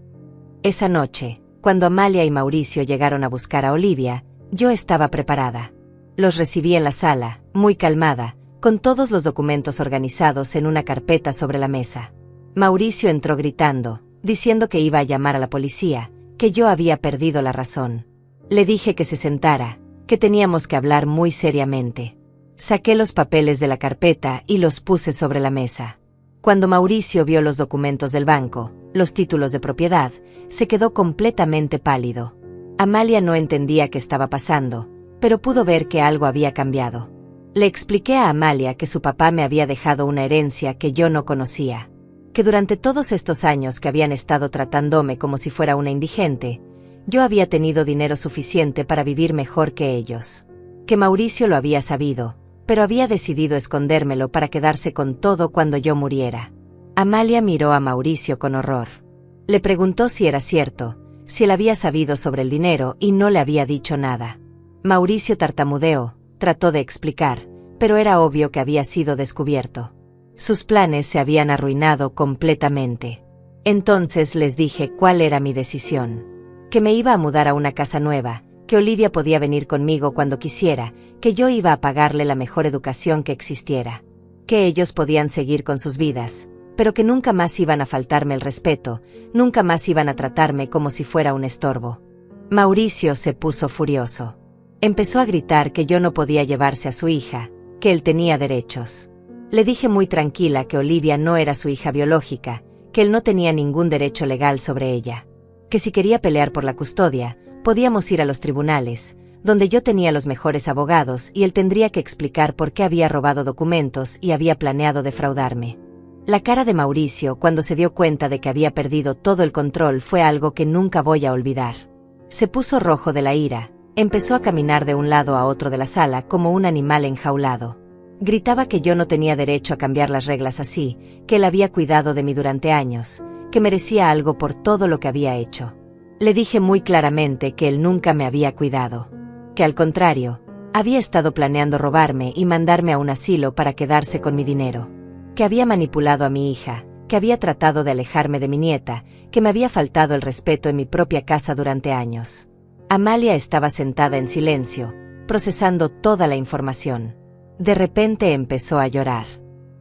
Esa noche, cuando Amalia y Mauricio llegaron a buscar a Olivia, yo estaba preparada. Los recibí en la sala, muy calmada, con todos los documentos organizados en una carpeta sobre la mesa. Mauricio entró gritando, diciendo que iba a llamar a la policía, que yo había perdido la razón. Le dije que se sentara, que teníamos que hablar muy seriamente. Saqué los papeles de la carpeta y los puse sobre la mesa. Cuando Mauricio vio los documentos del banco, los títulos de propiedad, se quedó completamente pálido. Amalia no entendía qué estaba pasando, pero pudo ver que algo había cambiado. Le expliqué a Amalia que su papá me había dejado una herencia que yo no conocía, que durante todos estos años que habían estado tratándome como si fuera una indigente, yo había tenido dinero suficiente para vivir mejor que ellos. Que Mauricio lo había sabido, pero había decidido escondérmelo para quedarse con todo cuando yo muriera. Amalia miró a Mauricio con horror. Le preguntó si era cierto, si él había sabido sobre el dinero y no le había dicho nada. Mauricio tartamudeó, trató de explicar, pero era obvio que había sido descubierto. Sus planes se habían arruinado completamente. Entonces les dije cuál era mi decisión. Que me iba a mudar a una casa nueva, que Olivia podía venir conmigo cuando quisiera, que yo iba a pagarle la mejor educación que existiera. Que ellos podían seguir con sus vidas, pero que nunca más iban a faltarme el respeto, nunca más iban a tratarme como si fuera un estorbo. Mauricio se puso furioso. Empezó a gritar que yo no podía llevarse a su hija, que él tenía derechos. Le dije muy tranquila que Olivia no era su hija biológica, que él no tenía ningún derecho legal sobre ella. Que si quería pelear por la custodia, podíamos ir a los tribunales, donde yo tenía los mejores abogados y él tendría que explicar por qué había robado documentos y había planeado defraudarme. La cara de Mauricio cuando se dio cuenta de que había perdido todo el control fue algo que nunca voy a olvidar. Se puso rojo de la ira, empezó a caminar de un lado a otro de la sala como un animal enjaulado. Gritaba que yo no tenía derecho a cambiar las reglas así, que él había cuidado de mí durante años, que merecía algo por todo lo que había hecho. Le dije muy claramente que él nunca me había cuidado. Que al contrario, había estado planeando robarme y mandarme a un asilo para quedarse con mi dinero. Que había manipulado a mi hija, que había tratado de alejarme de mi nieta, que me había faltado el respeto en mi propia casa durante años. Amalia estaba sentada en silencio, procesando toda la información. De repente empezó a llorar.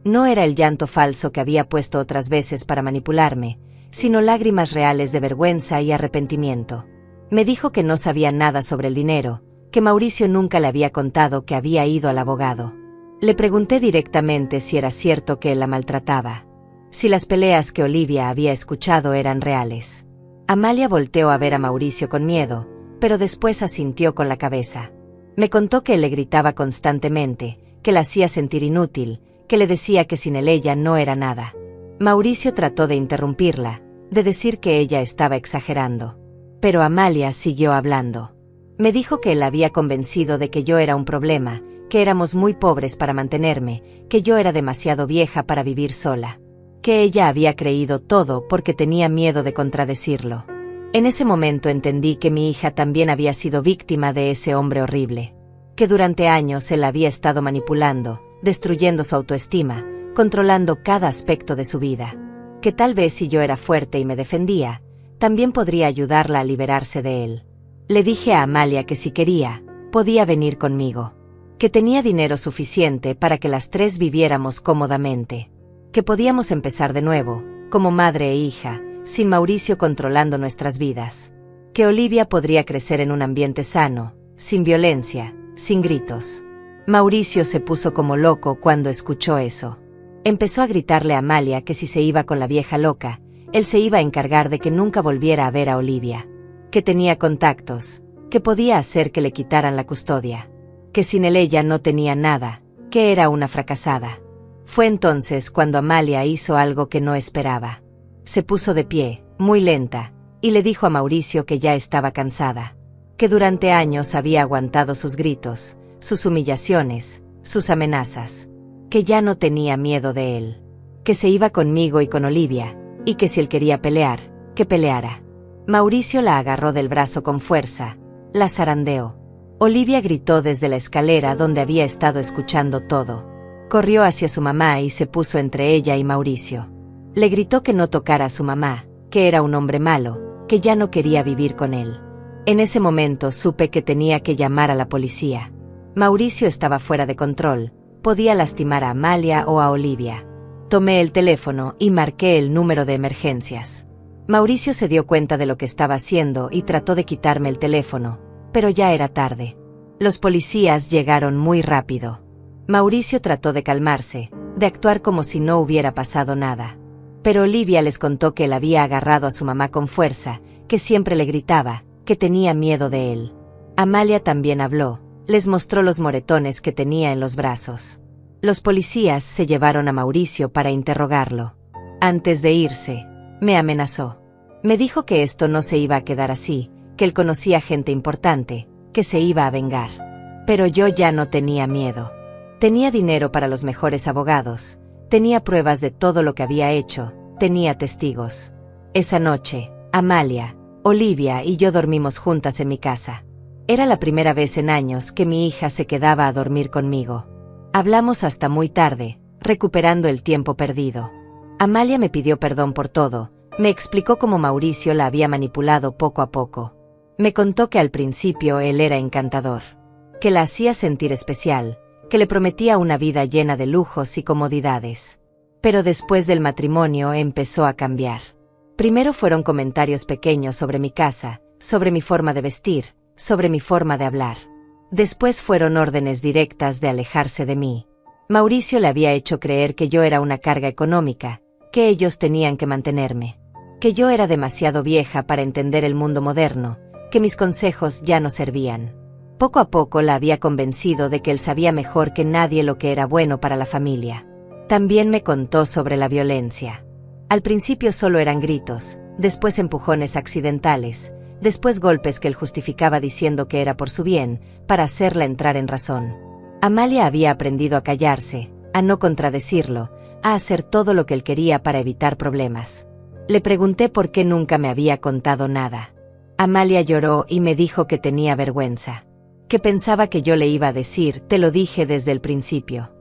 No era el llanto falso que había puesto otras veces para manipularme, sino lágrimas reales de vergüenza y arrepentimiento. Me dijo que no sabía nada sobre el dinero, que Mauricio nunca le había contado que había ido al abogado. Le pregunté directamente si era cierto que él la maltrataba, si las peleas que Olivia había escuchado eran reales. Amalia volteó a ver a Mauricio con miedo, pero después asintió con la cabeza. Me contó que él le gritaba constantemente, que la hacía sentir inútil, que le decía que sin él ella no era nada. Mauricio trató de interrumpirla, de decir que ella estaba exagerando. Pero Amalia siguió hablando. Me dijo que él la había convencido de que yo era un problema, que éramos muy pobres para mantenerme, que yo era demasiado vieja para vivir sola. Que ella había creído todo porque tenía miedo de contradecirlo. En ese momento entendí que mi hija también había sido víctima de ese hombre horrible. Que durante años él la había estado manipulando, destruyendo su autoestima, controlando cada aspecto de su vida. Que tal vez si yo era fuerte y me defendía, también podría ayudarla a liberarse de él. Le dije a Amalia que si quería, podía venir conmigo. Que tenía dinero suficiente para que las tres viviéramos cómodamente. Que podíamos empezar de nuevo, como madre e hija, sin Mauricio controlando nuestras vidas. Que Olivia podría crecer en un ambiente sano, sin violencia, sin gritos. Mauricio se puso como loco cuando escuchó eso. Empezó a gritarle a Amalia que si se iba con la vieja loca, él se iba a encargar de que nunca volviera a ver a Olivia. Que tenía contactos, que podía hacer que le quitaran la custodia. Que sin él ella no tenía nada, que era una fracasada. Fue entonces cuando Amalia hizo algo que no esperaba. Se puso de pie, muy lenta, y le dijo a Mauricio que ya estaba cansada, que durante años había aguantado sus gritos, sus humillaciones, sus amenazas, que ya no tenía miedo de él, que se iba conmigo y con Olivia, y que si él quería pelear, que peleara. Mauricio la agarró del brazo con fuerza, la zarandeó. Olivia gritó desde la escalera donde había estado escuchando todo. Corrió hacia su mamá y se puso entre ella y Mauricio. Le gritó que no tocara a su mamá, que era un hombre malo, que ya no quería vivir con él. En ese momento supe que tenía que llamar a la policía. Mauricio estaba fuera de control, podía lastimar a Amalia o a Olivia. Tomé el teléfono y marqué el número de emergencias. Mauricio se dio cuenta de lo que estaba haciendo y trató de quitarme el teléfono, pero ya era tarde. Los policías llegaron muy rápido. Mauricio trató de calmarse, de actuar como si no hubiera pasado nada. Pero Olivia les contó que él había agarrado a su mamá con fuerza, que siempre le gritaba, que tenía miedo de él. Amalia también habló, les mostró los moretones que tenía en los brazos. Los policías se llevaron a Mauricio para interrogarlo. Antes de irse, me amenazó. Me dijo que esto no se iba a quedar así, que él conocía gente importante, que se iba a vengar. Pero yo ya no tenía miedo. Tenía dinero para los mejores abogados, tenía pruebas de todo lo que había hecho, tenía testigos. Esa noche, Amalia, Olivia y yo dormimos juntas en mi casa. Era la primera vez en años que mi hija se quedaba a dormir conmigo. Hablamos hasta muy tarde, recuperando el tiempo perdido. Amalia me pidió perdón por todo, me explicó cómo Mauricio la había manipulado poco a poco. Me contó que al principio él era encantador, que la hacía sentir especial, que le prometía una vida llena de lujos y comodidades. Pero después del matrimonio empezó a cambiar. Primero fueron comentarios pequeños sobre mi casa, sobre mi forma de vestir, sobre mi forma de hablar. Después fueron órdenes directas de alejarse de mí. Mauricio le había hecho creer que yo era una carga económica, que ellos tenían que mantenerme, que yo era demasiado vieja para entender el mundo moderno, que mis consejos ya no servían. Poco a poco la había convencido de que él sabía mejor que nadie lo que era bueno para la familia. También me contó sobre la violencia. Al principio solo eran gritos, después empujones accidentales, después golpes que él justificaba diciendo que era por su bien, para hacerla entrar en razón. Amalia había aprendido a callarse, a no contradecirlo, a hacer todo lo que él quería para evitar problemas. Le pregunté por qué nunca me había contado nada. Amalia lloró y me dijo que tenía vergüenza, que pensaba que yo le iba a decir, te lo dije desde el principio.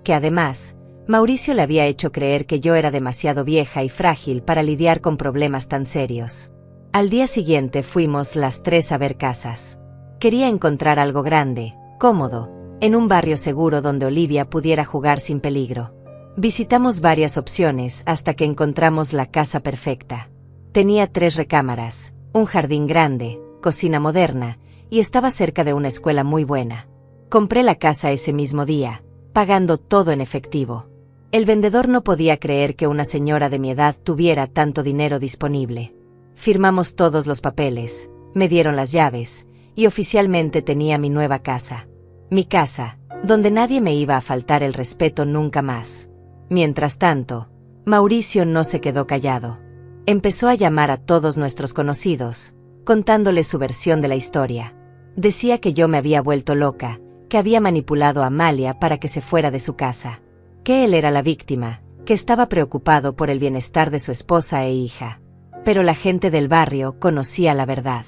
Que además, Mauricio le había hecho creer que yo era demasiado vieja y frágil para lidiar con problemas tan serios. Al día siguiente fuimos las tres a ver casas. Quería encontrar algo grande, cómodo, en un barrio seguro donde Olivia pudiera jugar sin peligro. Visitamos varias opciones hasta que encontramos la casa perfecta. Tenía 3 recámaras, un jardín grande, cocina moderna, y estaba cerca de una escuela muy buena. Compré la casa ese mismo día, pagando todo en efectivo. El vendedor no podía creer que una señora de mi edad tuviera tanto dinero disponible. Firmamos todos los papeles, me dieron las llaves, y oficialmente tenía mi nueva casa. Mi casa, donde nadie me iba a faltar el respeto nunca más. Mientras tanto, Mauricio no se quedó callado. Empezó a llamar a todos nuestros conocidos, contándoles su versión de la historia. Decía que yo me había vuelto loca, que había manipulado a Amalia para que se fuera de su casa, que él era la víctima, que estaba preocupado por el bienestar de su esposa e hija. Pero la gente del barrio conocía la verdad.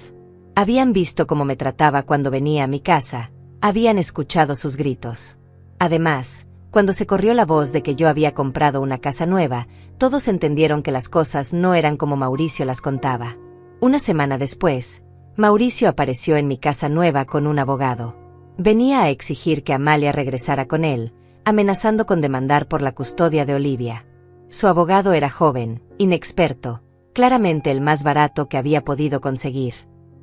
Habían visto cómo me trataba cuando venía a mi casa, habían escuchado sus gritos. Además, cuando se corrió la voz de que yo había comprado una casa nueva, todos entendieron que las cosas no eran como Mauricio las contaba. Una semana después, Mauricio apareció en mi casa nueva con un abogado. Venía a exigir que Amalia regresara con él, amenazando con demandar por la custodia de Olivia. Su abogado era joven, inexperto, claramente el más barato que había podido conseguir.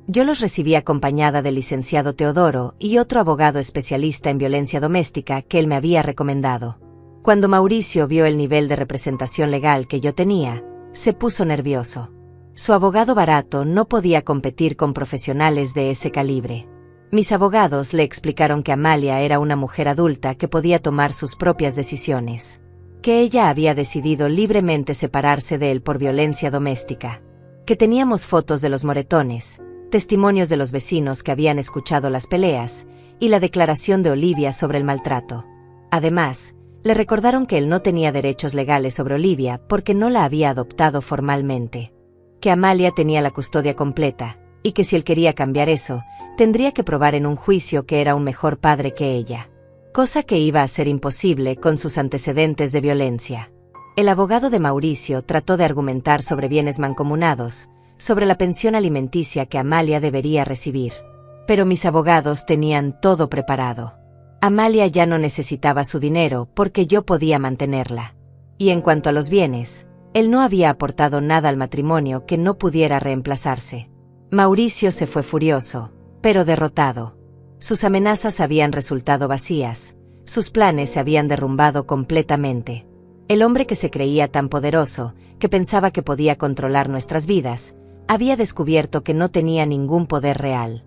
Yo los recibí acompañada del licenciado Teodoro y otro abogado especialista en violencia doméstica que él me había recomendado. Cuando Mauricio vio el nivel de representación legal que yo tenía, se puso nervioso. Su abogado barato no podía competir con profesionales de ese calibre. Mis abogados le explicaron que Amalia era una mujer adulta que podía tomar sus propias decisiones, que ella había decidido libremente separarse de él por violencia doméstica, que teníamos fotos de los moretones, testimonios de los vecinos que habían escuchado las peleas, y la declaración de Olivia sobre el maltrato. Además, le recordaron que él no tenía derechos legales sobre Olivia porque no la había adoptado formalmente, que Amalia tenía la custodia completa, y que si él quería cambiar eso, tendría que probar en un juicio que era un mejor padre que ella, cosa que iba a ser imposible con sus antecedentes de violencia. El abogado de Mauricio trató de argumentar sobre bienes mancomunados, sobre la pensión alimenticia que Amalia debería recibir. Pero mis abogados tenían todo preparado. Amalia ya no necesitaba su dinero porque yo podía mantenerla. Y en cuanto a los bienes, él no había aportado nada al matrimonio que no pudiera reemplazarse. Mauricio se fue furioso, pero derrotado. Sus amenazas habían resultado vacías, sus planes se habían derrumbado completamente. El hombre que se creía tan poderoso, que pensaba que podía controlar nuestras vidas, había descubierto que no tenía ningún poder real.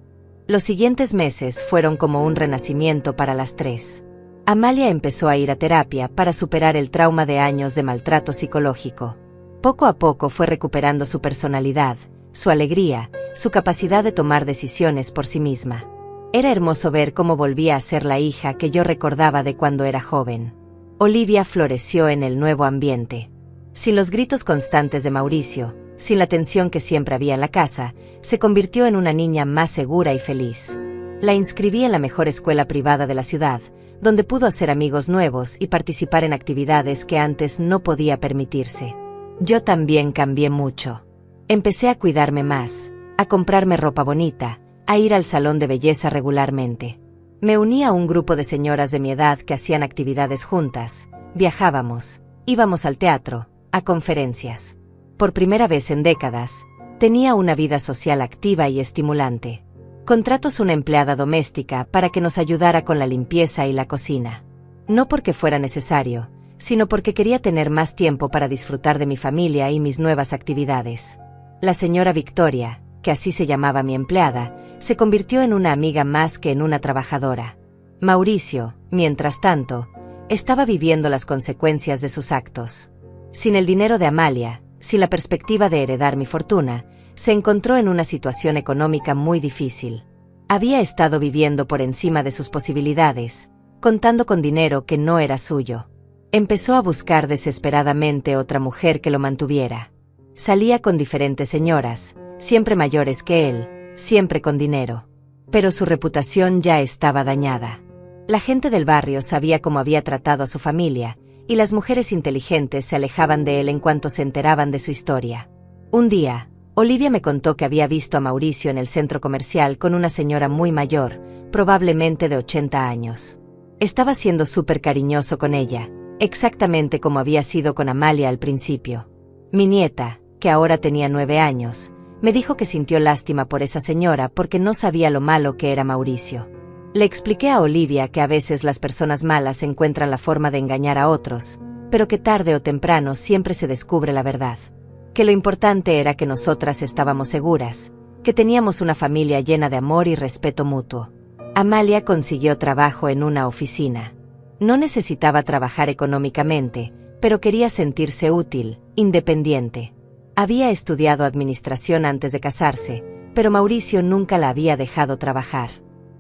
Los siguientes meses fueron como un renacimiento para las tres. Amalia empezó a ir a terapia para superar el trauma de años de maltrato psicológico. Poco a poco fue recuperando su personalidad, su alegría, su capacidad de tomar decisiones por sí misma. Era hermoso ver cómo volvía a ser la hija que yo recordaba de cuando era joven. Olivia floreció en el nuevo ambiente. Sin los gritos constantes de Mauricio, sin la tensión que siempre había en la casa, se convirtió en una niña más segura y feliz. La inscribí en la mejor escuela privada de la ciudad, donde pudo hacer amigos nuevos y participar en actividades que antes no podía permitirse. Yo también cambié mucho. Empecé a cuidarme más, a comprarme ropa bonita, a ir al salón de belleza regularmente. Me uní a un grupo de señoras de mi edad que hacían actividades juntas, viajábamos, íbamos al teatro, a conferencias. Por primera vez en décadas, tenía una vida social activa y estimulante. Contrató una empleada doméstica para que nos ayudara con la limpieza y la cocina. No porque fuera necesario, sino porque quería tener más tiempo para disfrutar de mi familia y mis nuevas actividades. La señora Victoria, que así se llamaba mi empleada, se convirtió en una amiga más que en una trabajadora. Mauricio, mientras tanto, estaba viviendo las consecuencias de sus actos. Sin el dinero de Amalia, sin la perspectiva de heredar mi fortuna, se encontró en una situación económica muy difícil. Había estado viviendo por encima de sus posibilidades, contando con dinero que no era suyo. Empezó a buscar desesperadamente otra mujer que lo mantuviera. Salía con diferentes señoras, siempre mayores que él, siempre con dinero. Pero su reputación ya estaba dañada. La gente del barrio sabía cómo había tratado a su familia, y las mujeres inteligentes se alejaban de él en cuanto se enteraban de su historia. Un día, Olivia me contó que había visto a Mauricio en el centro comercial con una señora muy mayor, probablemente de 80 años. Estaba siendo súper cariñoso con ella, exactamente como había sido con Amalia al principio. Mi nieta, que ahora tenía 9 años, me dijo que sintió lástima por esa señora porque no sabía lo malo que era Mauricio. Le expliqué a Olivia que a veces las personas malas encuentran la forma de engañar a otros, pero que tarde o temprano siempre se descubre la verdad. Que lo importante era que nosotras estábamos seguras, que teníamos una familia llena de amor y respeto mutuo. Amalia consiguió trabajo en una oficina. No necesitaba trabajar económicamente, pero quería sentirse útil, independiente. Había estudiado administración antes de casarse, pero Mauricio nunca la había dejado trabajar.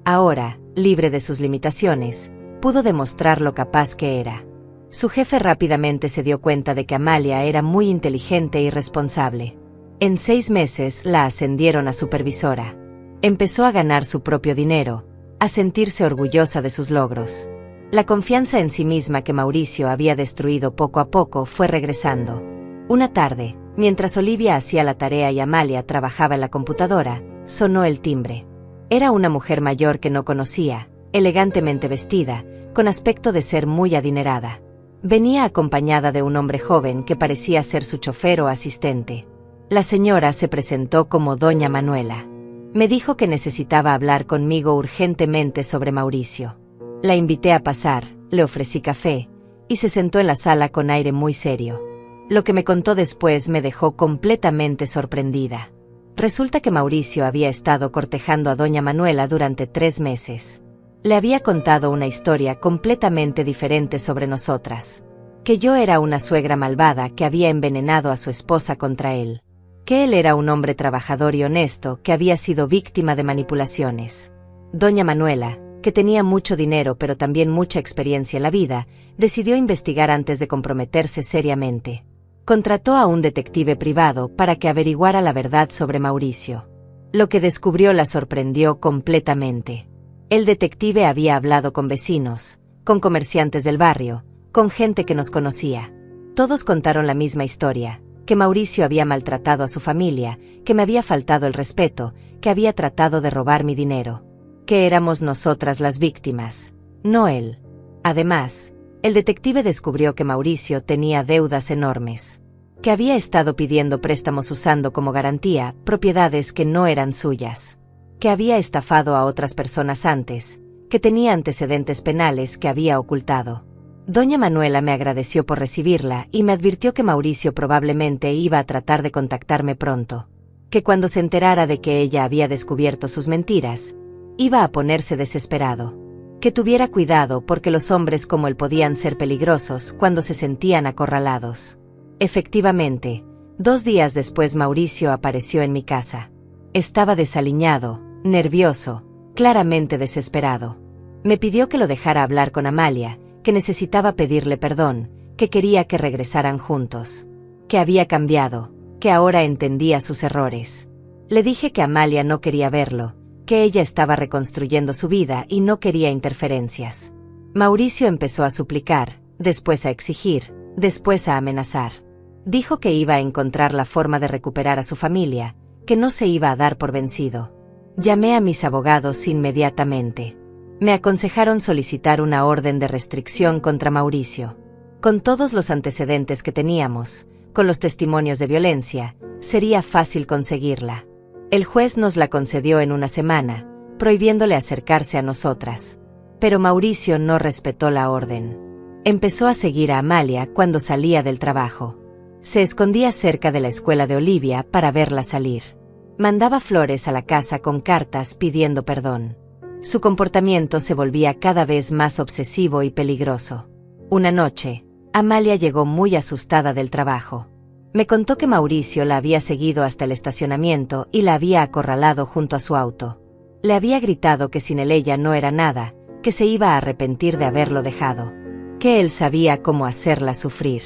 Ahora, libre de sus limitaciones, pudo demostrar lo capaz que era. Su jefe rápidamente se dio cuenta de que Amalia era muy inteligente y responsable. En 6 meses la ascendieron a supervisora. Empezó a ganar su propio dinero, a sentirse orgullosa de sus logros. La confianza en sí misma que Mauricio había destruido poco a poco fue regresando. Una tarde, mientras Olivia hacía la tarea y Amalia trabajaba en la computadora, sonó el timbre. Era una mujer mayor que no conocía, elegantemente vestida, con aspecto de ser muy adinerada. Venía acompañada de un hombre joven que parecía ser su chofer o asistente. La señora se presentó como Doña Manuela. Me dijo que necesitaba hablar conmigo urgentemente sobre Mauricio. La invité a pasar, le ofrecí café, y se sentó en la sala con aire muy serio. Lo que me contó después me dejó completamente sorprendida. Resulta que Mauricio había estado cortejando a doña Manuela durante 3 meses. Le había contado una historia completamente diferente sobre nosotras. Que yo era una suegra malvada que había envenenado a su esposa contra él. Que él era un hombre trabajador y honesto que había sido víctima de manipulaciones. Doña Manuela, que tenía mucho dinero pero también mucha experiencia en la vida, decidió investigar antes de comprometerse seriamente. Contrató a un detective privado para que averiguara la verdad sobre Mauricio. Lo que descubrió la sorprendió completamente. El detective había hablado con vecinos, con comerciantes del barrio, con gente que nos conocía. Todos contaron la misma historia, que Mauricio había maltratado a su familia, que me había faltado el respeto, que había tratado de robar mi dinero. Que éramos nosotras las víctimas, no él. Además, el detective descubrió que Mauricio tenía deudas enormes. Que había estado pidiendo préstamos usando como garantía propiedades que no eran suyas. Que había estafado a otras personas antes, que tenía antecedentes penales que había ocultado. Doña Manuela me agradeció por recibirla y me advirtió que Mauricio probablemente iba a tratar de contactarme pronto. Que cuando se enterara de que ella había descubierto sus mentiras, iba a ponerse desesperado. Que tuviera cuidado porque los hombres como él podían ser peligrosos cuando se sentían acorralados. Efectivamente, 2 días después Mauricio apareció en mi casa. Estaba desaliñado, nervioso, claramente desesperado. Me pidió que lo dejara hablar con Amalia, que necesitaba pedirle perdón, que quería que regresaran juntos. Que había cambiado, que ahora entendía sus errores. Le dije que Amalia no quería verlo, que ella estaba reconstruyendo su vida y no quería interferencias. Mauricio empezó a suplicar, después a exigir, después a amenazar. Dijo que iba a encontrar la forma de recuperar a su familia, que no se iba a dar por vencido. Llamé a mis abogados inmediatamente. Me aconsejaron solicitar una orden de restricción contra Mauricio. Con todos los antecedentes que teníamos, con los testimonios de violencia, sería fácil conseguirla. El juez nos la concedió en 1 semana, prohibiéndole acercarse a nosotras. Pero Mauricio no respetó la orden. Empezó a seguir a Amalia cuando salía del trabajo. Se escondía cerca de la escuela de Olivia para verla salir. Mandaba flores a la casa con cartas pidiendo perdón. Su comportamiento se volvía cada vez más obsesivo y peligroso. Una noche, Amalia llegó muy asustada del trabajo. Me contó que Mauricio la había seguido hasta el estacionamiento y la había acorralado junto a su auto. Le había gritado que sin él ella no era nada, que se iba a arrepentir de haberlo dejado. Que él sabía cómo hacerla sufrir.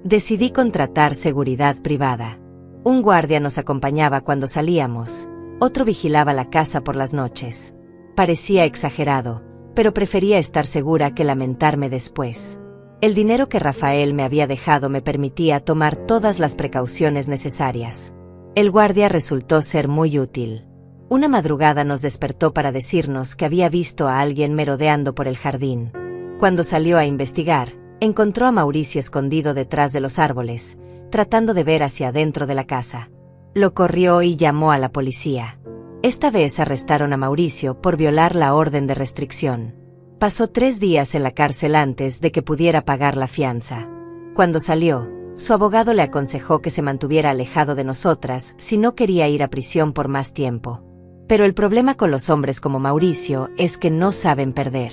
Decidí contratar seguridad privada. Un guardia nos acompañaba cuando salíamos, otro vigilaba la casa por las noches. Parecía exagerado, pero prefería estar segura que lamentarme después. El dinero que Rafael me había dejado me permitía tomar todas las precauciones necesarias. El guardia resultó ser muy útil. Una madrugada nos despertó para decirnos que había visto a alguien merodeando por el jardín. Cuando salió a investigar, encontró a Mauricio escondido detrás de los árboles, tratando de ver hacia adentro de la casa. Lo corrió y llamó a la policía. Esta vez arrestaron a Mauricio por violar la orden de restricción. Pasó 3 días en la cárcel antes de que pudiera pagar la fianza. Cuando salió, su abogado le aconsejó que se mantuviera alejado de nosotras si no quería ir a prisión por más tiempo. Pero el problema con los hombres como Mauricio es que no saben perder.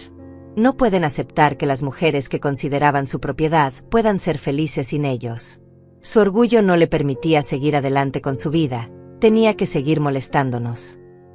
No pueden aceptar que las mujeres que consideraban su propiedad puedan ser felices sin ellos. Su orgullo no le permitía seguir adelante con su vida, tenía que seguir molestándonos.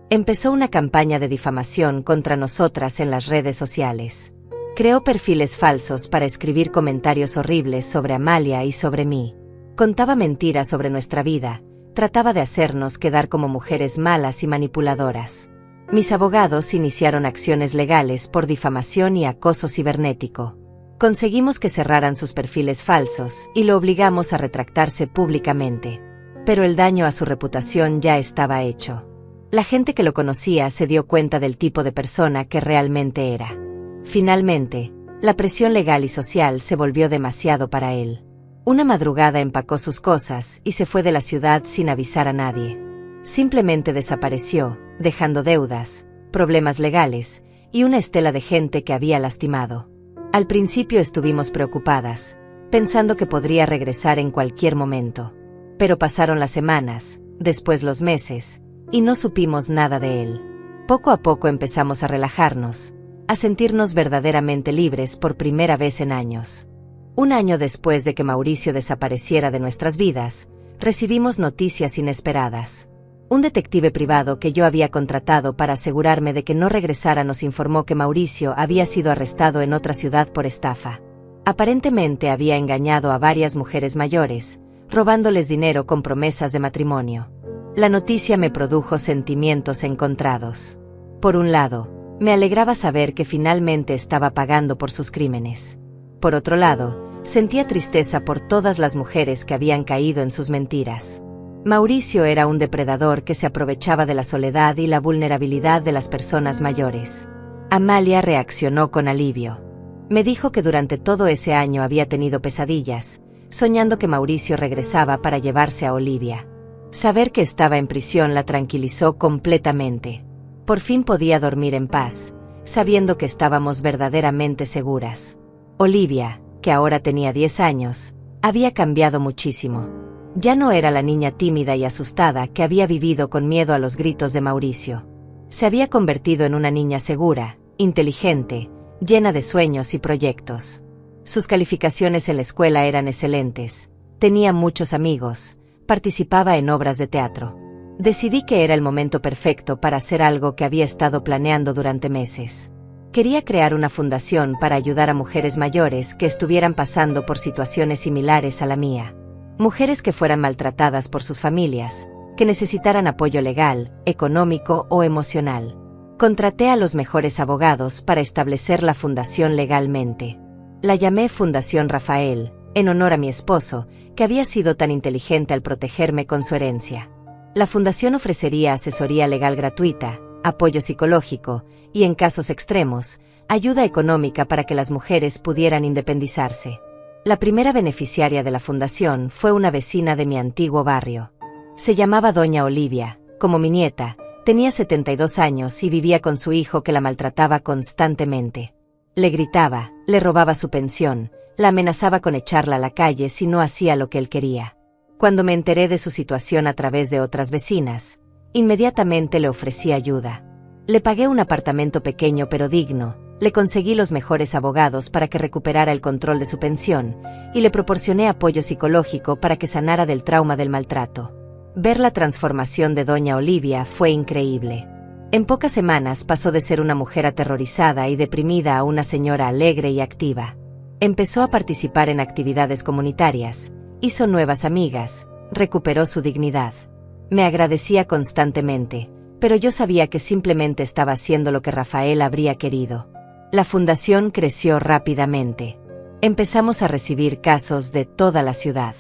Empezó una campaña de difamación contra nosotras en las redes sociales. Creó perfiles falsos para escribir comentarios horribles sobre Amalia y sobre mí. Contaba mentiras sobre nuestra vida, trataba de hacernos quedar como mujeres malas y manipuladoras. Mis abogados iniciaron acciones legales por difamación y acoso cibernético. Conseguimos que cerraran sus perfiles falsos y lo obligamos a retractarse públicamente. Pero el daño a su reputación ya estaba hecho. La gente que lo conocía se dio cuenta del tipo de persona que realmente era. Finalmente, la presión legal y social se volvió demasiado para él. Una madrugada empacó sus cosas y se fue de la ciudad sin avisar a nadie. Simplemente desapareció, dejando deudas, problemas legales y una estela de gente que había lastimado. Al principio estuvimos preocupadas, pensando que podría regresar en cualquier momento. Pero pasaron las semanas, después los meses, y no supimos nada de él. Poco a poco empezamos a relajarnos, a sentirnos verdaderamente libres por primera vez en años. Un año después de que Mauricio desapareciera de nuestras vidas, recibimos noticias inesperadas. Un detective privado que yo había contratado para asegurarme de que no regresara nos informó que Mauricio había sido arrestado en otra ciudad por estafa. Aparentemente había engañado a varias mujeres mayores, robándoles dinero con promesas de matrimonio. La noticia me produjo sentimientos encontrados. Por un lado, me alegraba saber que finalmente estaba pagando por sus crímenes. Por otro lado, sentía tristeza por todas las mujeres que habían caído en sus mentiras. Mauricio era un depredador que se aprovechaba de la soledad y la vulnerabilidad de las personas mayores. Amalia reaccionó con alivio. Me dijo que durante todo ese año había tenido pesadillas, soñando que Mauricio regresaba para llevarse a Olivia. Saber que estaba en prisión la tranquilizó completamente. Por fin podía dormir en paz, sabiendo que estábamos verdaderamente seguras. Olivia, que ahora tenía 10 años, había cambiado muchísimo. Ya no era la niña tímida y asustada que había vivido con miedo a los gritos de Mauricio. Se había convertido en una niña segura, inteligente, llena de sueños y proyectos. Sus calificaciones en la escuela eran excelentes, tenía muchos amigos, participaba en obras de teatro. Decidí que era el momento perfecto para hacer algo que había estado planeando durante meses. Quería crear una fundación para ayudar a mujeres mayores que estuvieran pasando por situaciones similares a la mía. Mujeres que fueran maltratadas por sus familias, que necesitaran apoyo legal, económico o emocional. Contraté a los mejores abogados para establecer la fundación legalmente. La llamé Fundación Rafael, en honor a mi esposo, que había sido tan inteligente al protegerme con su herencia. La fundación ofrecería asesoría legal gratuita, apoyo psicológico y, en casos extremos, ayuda económica para que las mujeres pudieran independizarse. La primera beneficiaria de la fundación fue una vecina de mi antiguo barrio. Se llamaba Doña Olivia, como mi nieta, tenía 72 años y vivía con su hijo que la maltrataba constantemente. Le gritaba, le robaba su pensión, la amenazaba con echarla a la calle si no hacía lo que él quería. Cuando me enteré de su situación a través de otras vecinas, inmediatamente le ofrecí ayuda. Le pagué un apartamento pequeño pero digno, le conseguí los mejores abogados para que recuperara el control de su pensión y le proporcioné apoyo psicológico para que sanara del trauma del maltrato. Ver la transformación de Doña Olivia fue increíble. En pocas semanas pasó de ser una mujer aterrorizada y deprimida a una señora alegre y activa. Empezó a participar en actividades comunitarias, hizo nuevas amigas, recuperó su dignidad. Me agradecía constantemente, pero yo sabía que simplemente estaba haciendo lo que Rafael habría querido. La fundación creció rápidamente. Empezamos a recibir casos de toda la ciudad.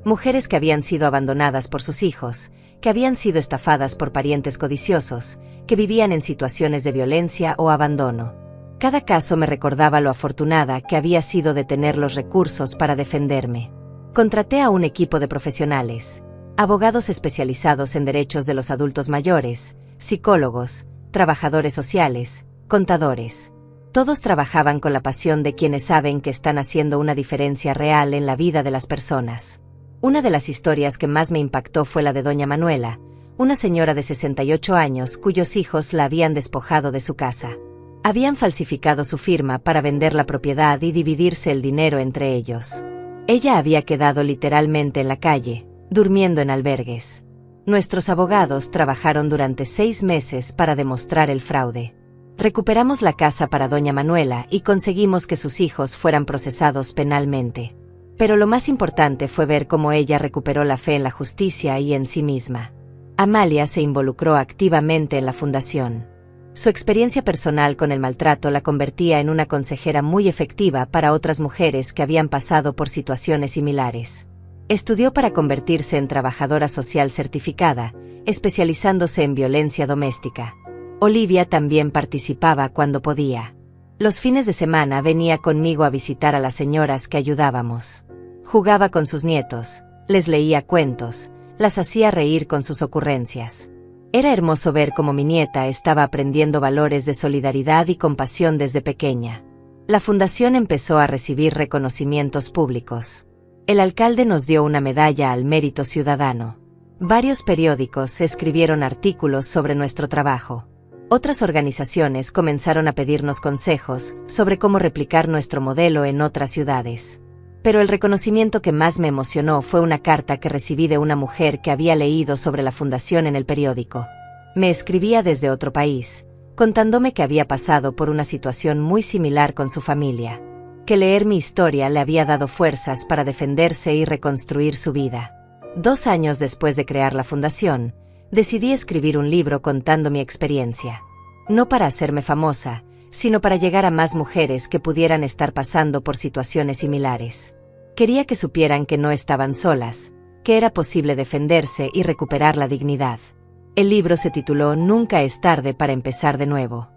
Mujeres que habían sido abandonadas por sus hijos, que habían sido estafadas por parientes codiciosos, que vivían en situaciones de violencia o abandono. Cada caso me recordaba lo afortunada que había sido de tener los recursos para defenderme. Contraté a un equipo de profesionales, abogados especializados en derechos de los adultos mayores, psicólogos, trabajadores sociales, contadores. Todos trabajaban con la pasión de quienes saben que están haciendo una diferencia real en la vida de las personas. Una de las historias que más me impactó fue la de Doña Manuela, una señora de 68 años cuyos hijos la habían despojado de su casa. Habían falsificado su firma para vender la propiedad y dividirse el dinero entre ellos. Ella había quedado literalmente en la calle, durmiendo en albergues. Nuestros abogados trabajaron durante 6 meses para demostrar el fraude. Recuperamos la casa para Doña Manuela y conseguimos que sus hijos fueran procesados penalmente. Pero lo más importante fue ver cómo ella recuperó la fe en la justicia y en sí misma. Amalia se involucró activamente en la fundación. Su experiencia personal con el maltrato la convertía en una consejera muy efectiva para otras mujeres que habían pasado por situaciones similares. Estudió para convertirse en trabajadora social certificada, especializándose en violencia doméstica. Olivia también participaba cuando podía. Los fines de semana venía conmigo a visitar a las señoras que ayudábamos. Jugaba con sus nietos, les leía cuentos, las hacía reír con sus ocurrencias. Era hermoso ver cómo mi nieta estaba aprendiendo valores de solidaridad y compasión desde pequeña. La fundación empezó a recibir reconocimientos públicos. El alcalde nos dio una medalla al mérito ciudadano. Varios periódicos escribieron artículos sobre nuestro trabajo. Otras organizaciones comenzaron a pedirnos consejos sobre cómo replicar nuestro modelo en otras ciudades. Pero el reconocimiento que más me emocionó fue una carta que recibí de una mujer que había leído sobre la fundación en el periódico. Me escribía desde otro país, contándome que había pasado por una situación muy similar con su familia, que leer mi historia le había dado fuerzas para defenderse y reconstruir su vida. 2 años después de crear la fundación, decidí escribir un libro contando mi experiencia. No para hacerme famosa, sino para llegar a más mujeres que pudieran estar pasando por situaciones similares. Quería que supieran que no estaban solas, que era posible defenderse y recuperar la dignidad. El libro se tituló Nunca es tarde para empezar de nuevo.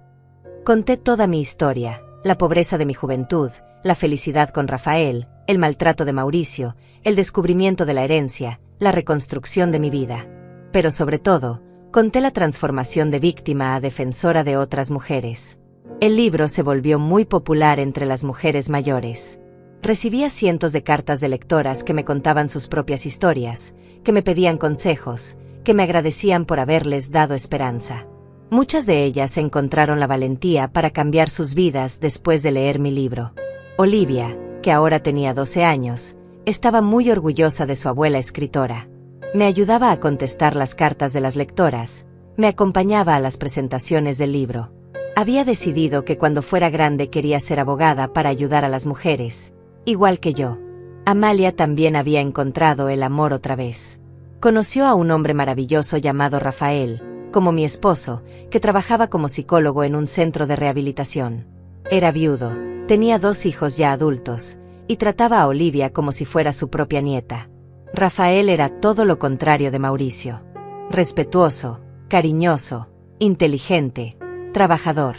Conté toda mi historia, la pobreza de mi juventud, la felicidad con Rafael, el maltrato de Mauricio, el descubrimiento de la herencia, la reconstrucción de mi vida. Pero sobre todo, conté la transformación de víctima a defensora de otras mujeres. El libro se volvió muy popular entre las mujeres mayores. Recibía cientos de cartas de lectoras que me contaban sus propias historias, que me pedían consejos, que me agradecían por haberles dado esperanza. Muchas de ellas encontraron la valentía para cambiar sus vidas después de leer mi libro. Olivia, que ahora tenía 12 años, estaba muy orgullosa de su abuela escritora. Me ayudaba a contestar las cartas de las lectoras, me acompañaba a las presentaciones del libro. Había decidido que cuando fuera grande quería ser abogada para ayudar a las mujeres, igual que yo. Amalia también había encontrado el amor otra vez. Conoció a un hombre maravilloso llamado Rafael, como mi esposo, que trabajaba como psicólogo en un centro de rehabilitación. Era viudo, tenía 2 hijos ya adultos, y trataba a Olivia como si fuera su propia nieta. Rafael era todo lo contrario de Mauricio. Respetuoso, cariñoso, inteligente, trabajador.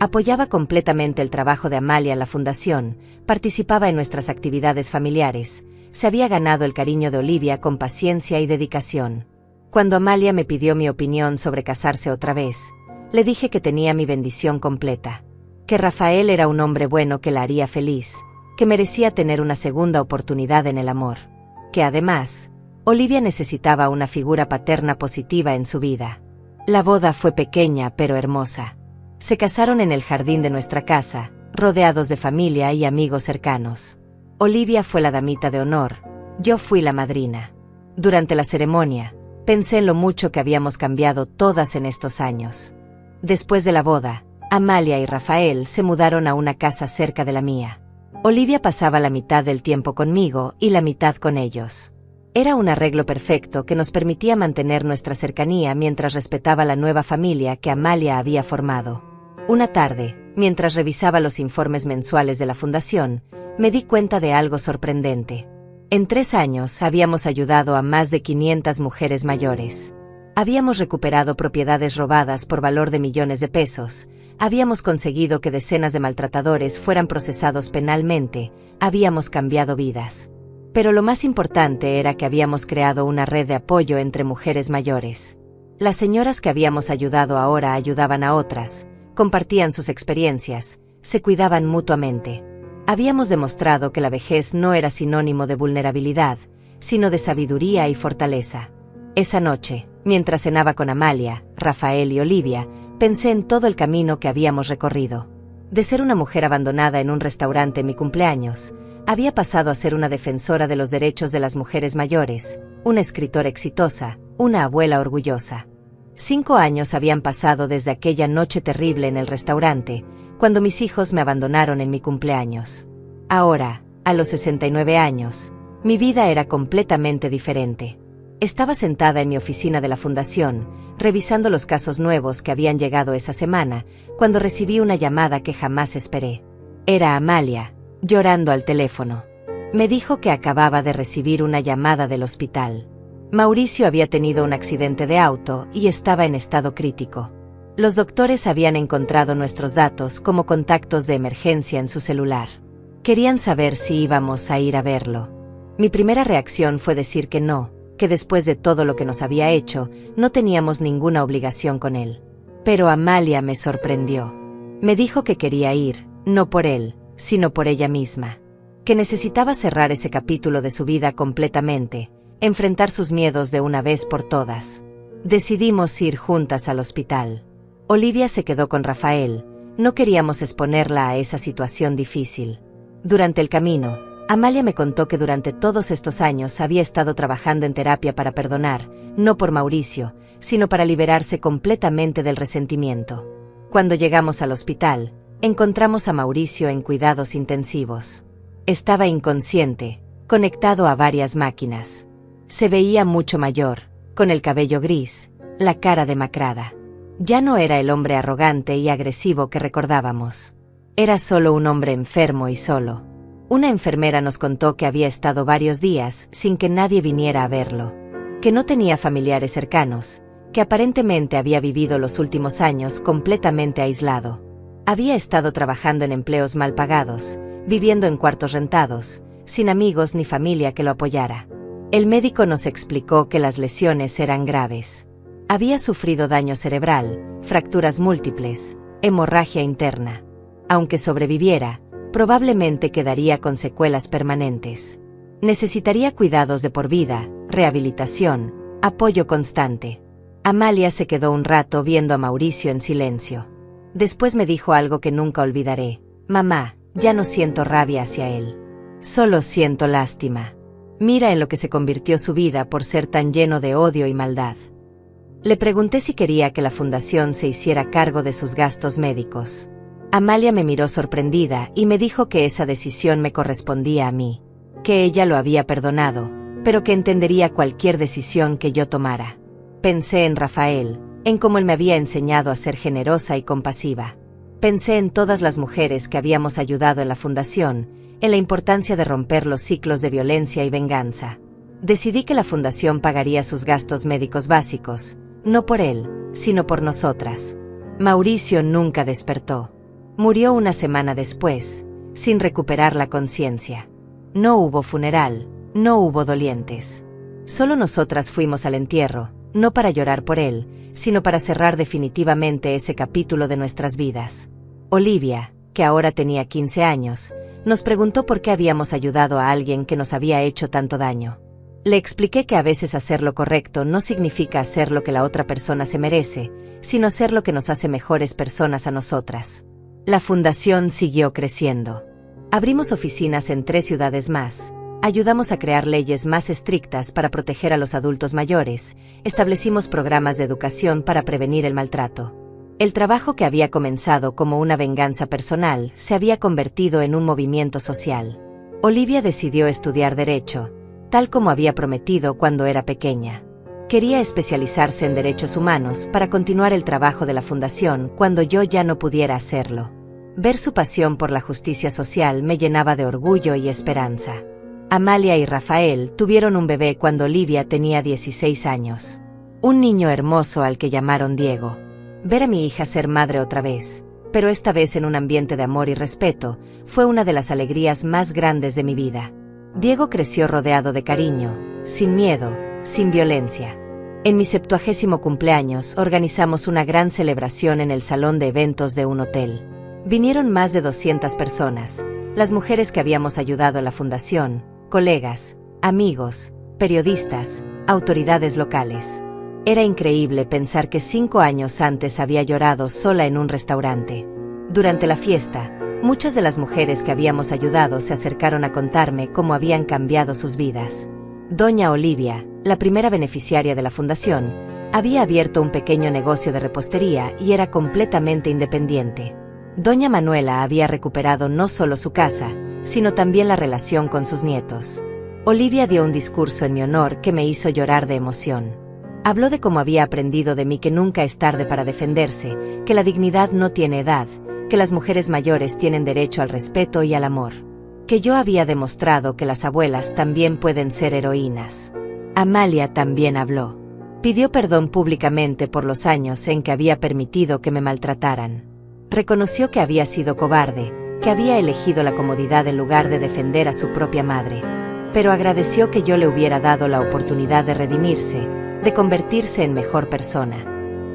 Apoyaba completamente el trabajo de Amalia en la fundación, participaba en nuestras actividades familiares, se había ganado el cariño de Olivia con paciencia y dedicación. Cuando Amalia me pidió mi opinión sobre casarse otra vez, le dije que tenía mi bendición completa, que Rafael era un hombre bueno que la haría feliz, que merecía tener una segunda oportunidad en el amor, que además, Olivia necesitaba una figura paterna positiva en su vida. La boda fue pequeña pero hermosa. Se casaron en el jardín de nuestra casa, rodeados de familia y amigos cercanos. Olivia fue la damita de honor, yo fui la madrina. Durante la ceremonia, pensé en lo mucho que habíamos cambiado todas en estos años. Después de la boda, Amalia y Rafael se mudaron a una casa cerca de la mía. Olivia pasaba la mitad del tiempo conmigo y la mitad con ellos. Era un arreglo perfecto que nos permitía mantener nuestra cercanía mientras respetaba la nueva familia que Amalia había formado. Una tarde, mientras revisaba los informes mensuales de la fundación, me di cuenta de algo sorprendente. En 3 años habíamos ayudado a más de 500 mujeres mayores. Habíamos recuperado propiedades robadas por valor de millones de pesos, habíamos conseguido que decenas de maltratadores fueran procesados penalmente, habíamos cambiado vidas. Pero lo más importante era que habíamos creado una red de apoyo entre mujeres mayores. Las señoras que habíamos ayudado ahora ayudaban a otras, compartían sus experiencias, se cuidaban mutuamente. Habíamos demostrado que la vejez no era sinónimo de vulnerabilidad, sino de sabiduría y fortaleza. Esa noche, mientras cenaba con Amalia, Rafael y Olivia, pensé en todo el camino que habíamos recorrido. De ser una mujer abandonada en un restaurante en mi cumpleaños, había pasado a ser una defensora de los derechos de las mujeres mayores, una escritora exitosa, una abuela orgullosa. 5 años habían pasado desde aquella noche terrible en el restaurante, cuando mis hijos me abandonaron en mi cumpleaños. Ahora, a los 69 años, mi vida era completamente diferente. Estaba sentada en mi oficina de la fundación, revisando los casos nuevos que habían llegado esa semana, cuando recibí una llamada que jamás esperé. Era Amalia, llorando al teléfono. Me dijo que acababa de recibir una llamada del hospital. Mauricio había tenido un accidente de auto y estaba en estado crítico. Los doctores habían encontrado nuestros datos como contactos de emergencia en su celular. Querían saber si íbamos a ir a verlo. Mi primera reacción fue decir que no, que después de todo lo que nos había hecho, no teníamos ninguna obligación con él. Pero Amalia me sorprendió. Me dijo que quería ir, no por él, sino por ella misma. Que necesitaba cerrar ese capítulo de su vida completamente, enfrentar sus miedos de una vez por todas. Decidimos ir juntas al hospital. Olivia se quedó con Rafael, no queríamos exponerla a esa situación difícil. Durante el camino, Amalia me contó que durante todos estos años había estado trabajando en terapia para perdonar, no por Mauricio, sino para liberarse completamente del resentimiento. Cuando llegamos al hospital, encontramos a Mauricio en cuidados intensivos. Estaba inconsciente, conectado a varias máquinas. Se veía mucho mayor, con el cabello gris, la cara demacrada. Ya no era el hombre arrogante y agresivo que recordábamos. Era solo un hombre enfermo y solo. Una enfermera nos contó que había estado varios días sin que nadie viniera a verlo, que no tenía familiares cercanos, que aparentemente había vivido los últimos años completamente aislado. Había estado trabajando en empleos mal pagados, viviendo en cuartos rentados, sin amigos ni familia que lo apoyara. El médico nos explicó que las lesiones eran graves. Había sufrido daño cerebral, fracturas múltiples, hemorragia interna. Aunque sobreviviera, probablemente quedaría con secuelas permanentes. Necesitaría cuidados de por vida, rehabilitación, apoyo constante. Amalia se quedó un rato viendo a Mauricio en silencio. Después me dijo algo que nunca olvidaré. Mamá, ya no siento rabia hacia él. Solo siento lástima. Mira en lo que se convirtió su vida por ser tan lleno de odio y maldad. Le pregunté si quería que la fundación se hiciera cargo de sus gastos médicos. Amalia me miró sorprendida y me dijo que esa decisión me correspondía a mí, que ella lo había perdonado, pero que entendería cualquier decisión que yo tomara. Pensé en Rafael, en cómo él me había enseñado a ser generosa y compasiva. Pensé en todas las mujeres que habíamos ayudado en la fundación, en la importancia de romper los ciclos de violencia y venganza. Decidí que la fundación pagaría sus gastos médicos básicos, no por él, sino por nosotras. Mauricio nunca despertó. Murió una semana después, sin recuperar la conciencia. No hubo funeral, no hubo dolientes. Solo nosotras fuimos al entierro, no para llorar por él, sino para cerrar definitivamente ese capítulo de nuestras vidas. Olivia, que ahora tenía 15 años, nos preguntó por qué habíamos ayudado a alguien que nos había hecho tanto daño. Le expliqué que a veces hacer lo correcto no significa hacer lo que la otra persona se merece, sino hacer lo que nos hace mejores personas a nosotras. La fundación siguió creciendo. Abrimos oficinas en 3 ciudades más, ayudamos a crear leyes más estrictas para proteger a los adultos mayores, establecimos programas de educación para prevenir el maltrato. El trabajo que había comenzado como una venganza personal se había convertido en un movimiento social. Olivia decidió estudiar Derecho, tal como había prometido cuando era pequeña. Quería especializarse en derechos humanos para continuar el trabajo de la fundación cuando yo ya no pudiera hacerlo. Ver su pasión por la justicia social me llenaba de orgullo y esperanza. Amalia y Rafael tuvieron un bebé cuando Olivia tenía 16 años. Un niño hermoso al que llamaron Diego. Ver a mi hija ser madre otra vez, pero esta vez en un ambiente de amor y respeto, fue una de las alegrías más grandes de mi vida. Diego creció rodeado de cariño, sin miedo, sin violencia. En mi 70º cumpleaños organizamos una gran celebración en el salón de eventos de un hotel. Vinieron más de 200 personas, las mujeres que habíamos ayudado en la fundación, colegas, amigos, periodistas, autoridades locales. Era increíble pensar que 5 años antes había llorado sola en un restaurante. Durante la fiesta, muchas de las mujeres que habíamos ayudado se acercaron a contarme cómo habían cambiado sus vidas. Doña Olivia, la primera beneficiaria de la fundación, había abierto un pequeño negocio de repostería y era completamente independiente. Doña Manuela había recuperado no solo su casa, sino también la relación con sus nietos. Olivia dio un discurso en mi honor que me hizo llorar de emoción. Habló de cómo había aprendido de mí que nunca es tarde para defenderse, que la dignidad no tiene edad, que las mujeres mayores tienen derecho al respeto y al amor. Que yo había demostrado que las abuelas también pueden ser heroínas. Amalia también habló. Pidió perdón públicamente por los años en que había permitido que me maltrataran. Reconoció que había sido cobarde, que había elegido la comodidad en lugar de defender a su propia madre. Pero agradeció que yo le hubiera dado la oportunidad de redimirse, de convertirse en mejor persona.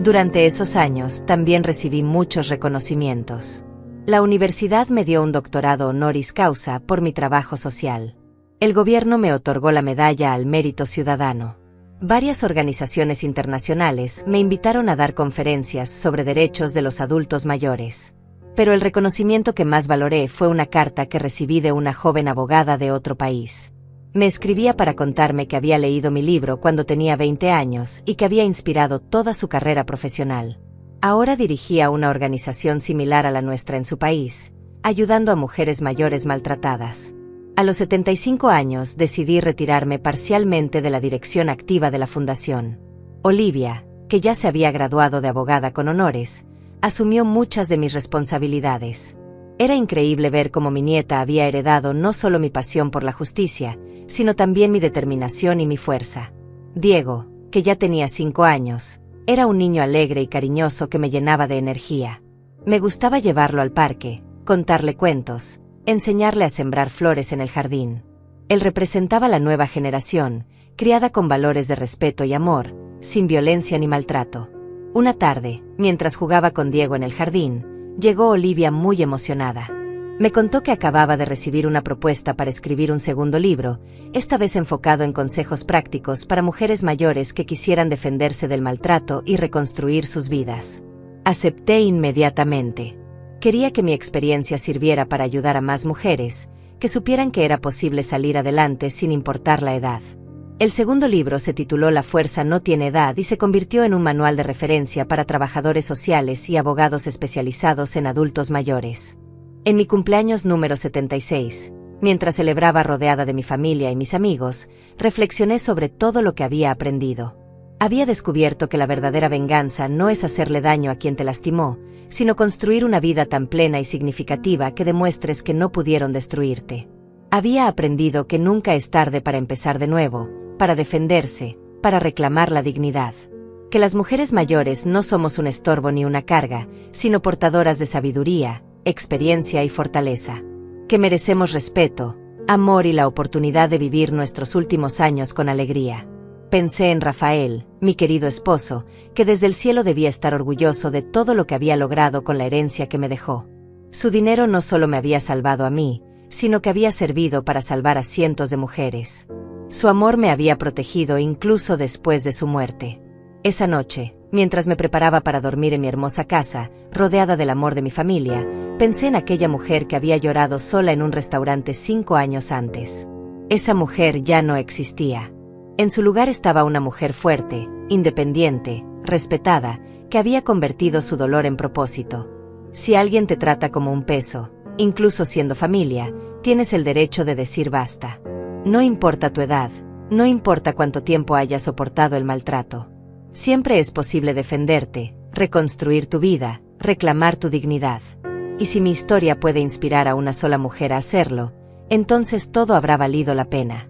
Durante esos años también recibí muchos reconocimientos. La universidad me dio un doctorado honoris causa por mi trabajo social. El gobierno me otorgó la medalla al Mérito Ciudadano. Varias organizaciones internacionales me invitaron a dar conferencias sobre derechos de los adultos mayores. Pero el reconocimiento que más valoré fue una carta que recibí de una joven abogada de otro país. Me escribía para contarme que había leído mi libro cuando tenía 20 años y que había inspirado toda su carrera profesional. Ahora dirigía una organización similar a la nuestra en su país, ayudando a mujeres mayores maltratadas. A los 75 años decidí retirarme parcialmente de la dirección activa de la fundación. Olivia, que ya se había graduado de abogada con honores, asumió muchas de mis responsabilidades. Era increíble ver cómo mi nieta había heredado no solo mi pasión por la justicia, sino también mi determinación y mi fuerza. Diego, que ya tenía 5 años, era un niño alegre y cariñoso que me llenaba de energía. Me gustaba llevarlo al parque, contarle cuentos, enseñarle a sembrar flores en el jardín. Él representaba la nueva generación, criada con valores de respeto y amor, sin violencia ni maltrato. Una tarde, mientras jugaba con Diego en el jardín, llegó Olivia muy emocionada. Me contó que acababa de recibir una propuesta para escribir un segundo libro, esta vez enfocado en consejos prácticos para mujeres mayores que quisieran defenderse del maltrato y reconstruir sus vidas. Acepté inmediatamente. Quería que mi experiencia sirviera para ayudar a más mujeres, que supieran que era posible salir adelante sin importar la edad. El segundo libro se tituló La fuerza no tiene edad y se convirtió en un manual de referencia para trabajadores sociales y abogados especializados en adultos mayores. En mi cumpleaños número 76, mientras celebraba rodeada de mi familia y mis amigos, reflexioné sobre todo lo que había aprendido. Había descubierto que la verdadera venganza no es hacerle daño a quien te lastimó, sino construir una vida tan plena y significativa que demuestres que no pudieron destruirte. Había aprendido que nunca es tarde para empezar de nuevo, para defenderse, para reclamar la dignidad. Que las mujeres mayores no somos un estorbo ni una carga, sino portadoras de sabiduría, experiencia y fortaleza. Que merecemos respeto, amor y la oportunidad de vivir nuestros últimos años con alegría. Pensé en Rafael, mi querido esposo, que desde el cielo debía estar orgulloso de todo lo que había logrado con la herencia que me dejó. Su dinero no solo me había salvado a mí, sino que había servido para salvar a cientos de mujeres. Su amor me había protegido incluso después de su muerte. Esa noche, mientras me preparaba para dormir en mi hermosa casa, rodeada del amor de mi familia, pensé en aquella mujer que había llorado sola en un restaurante 5 años antes. Esa mujer ya no existía. En su lugar estaba una mujer fuerte, independiente, respetada, que había convertido su dolor en propósito. Si alguien te trata como un peso, incluso siendo familia, tienes el derecho de decir basta. No importa tu edad, no importa cuánto tiempo hayas soportado el maltrato. Siempre es posible defenderte, reconstruir tu vida, reclamar tu dignidad. Y si mi historia puede inspirar a una sola mujer a hacerlo, entonces todo habrá valido la pena.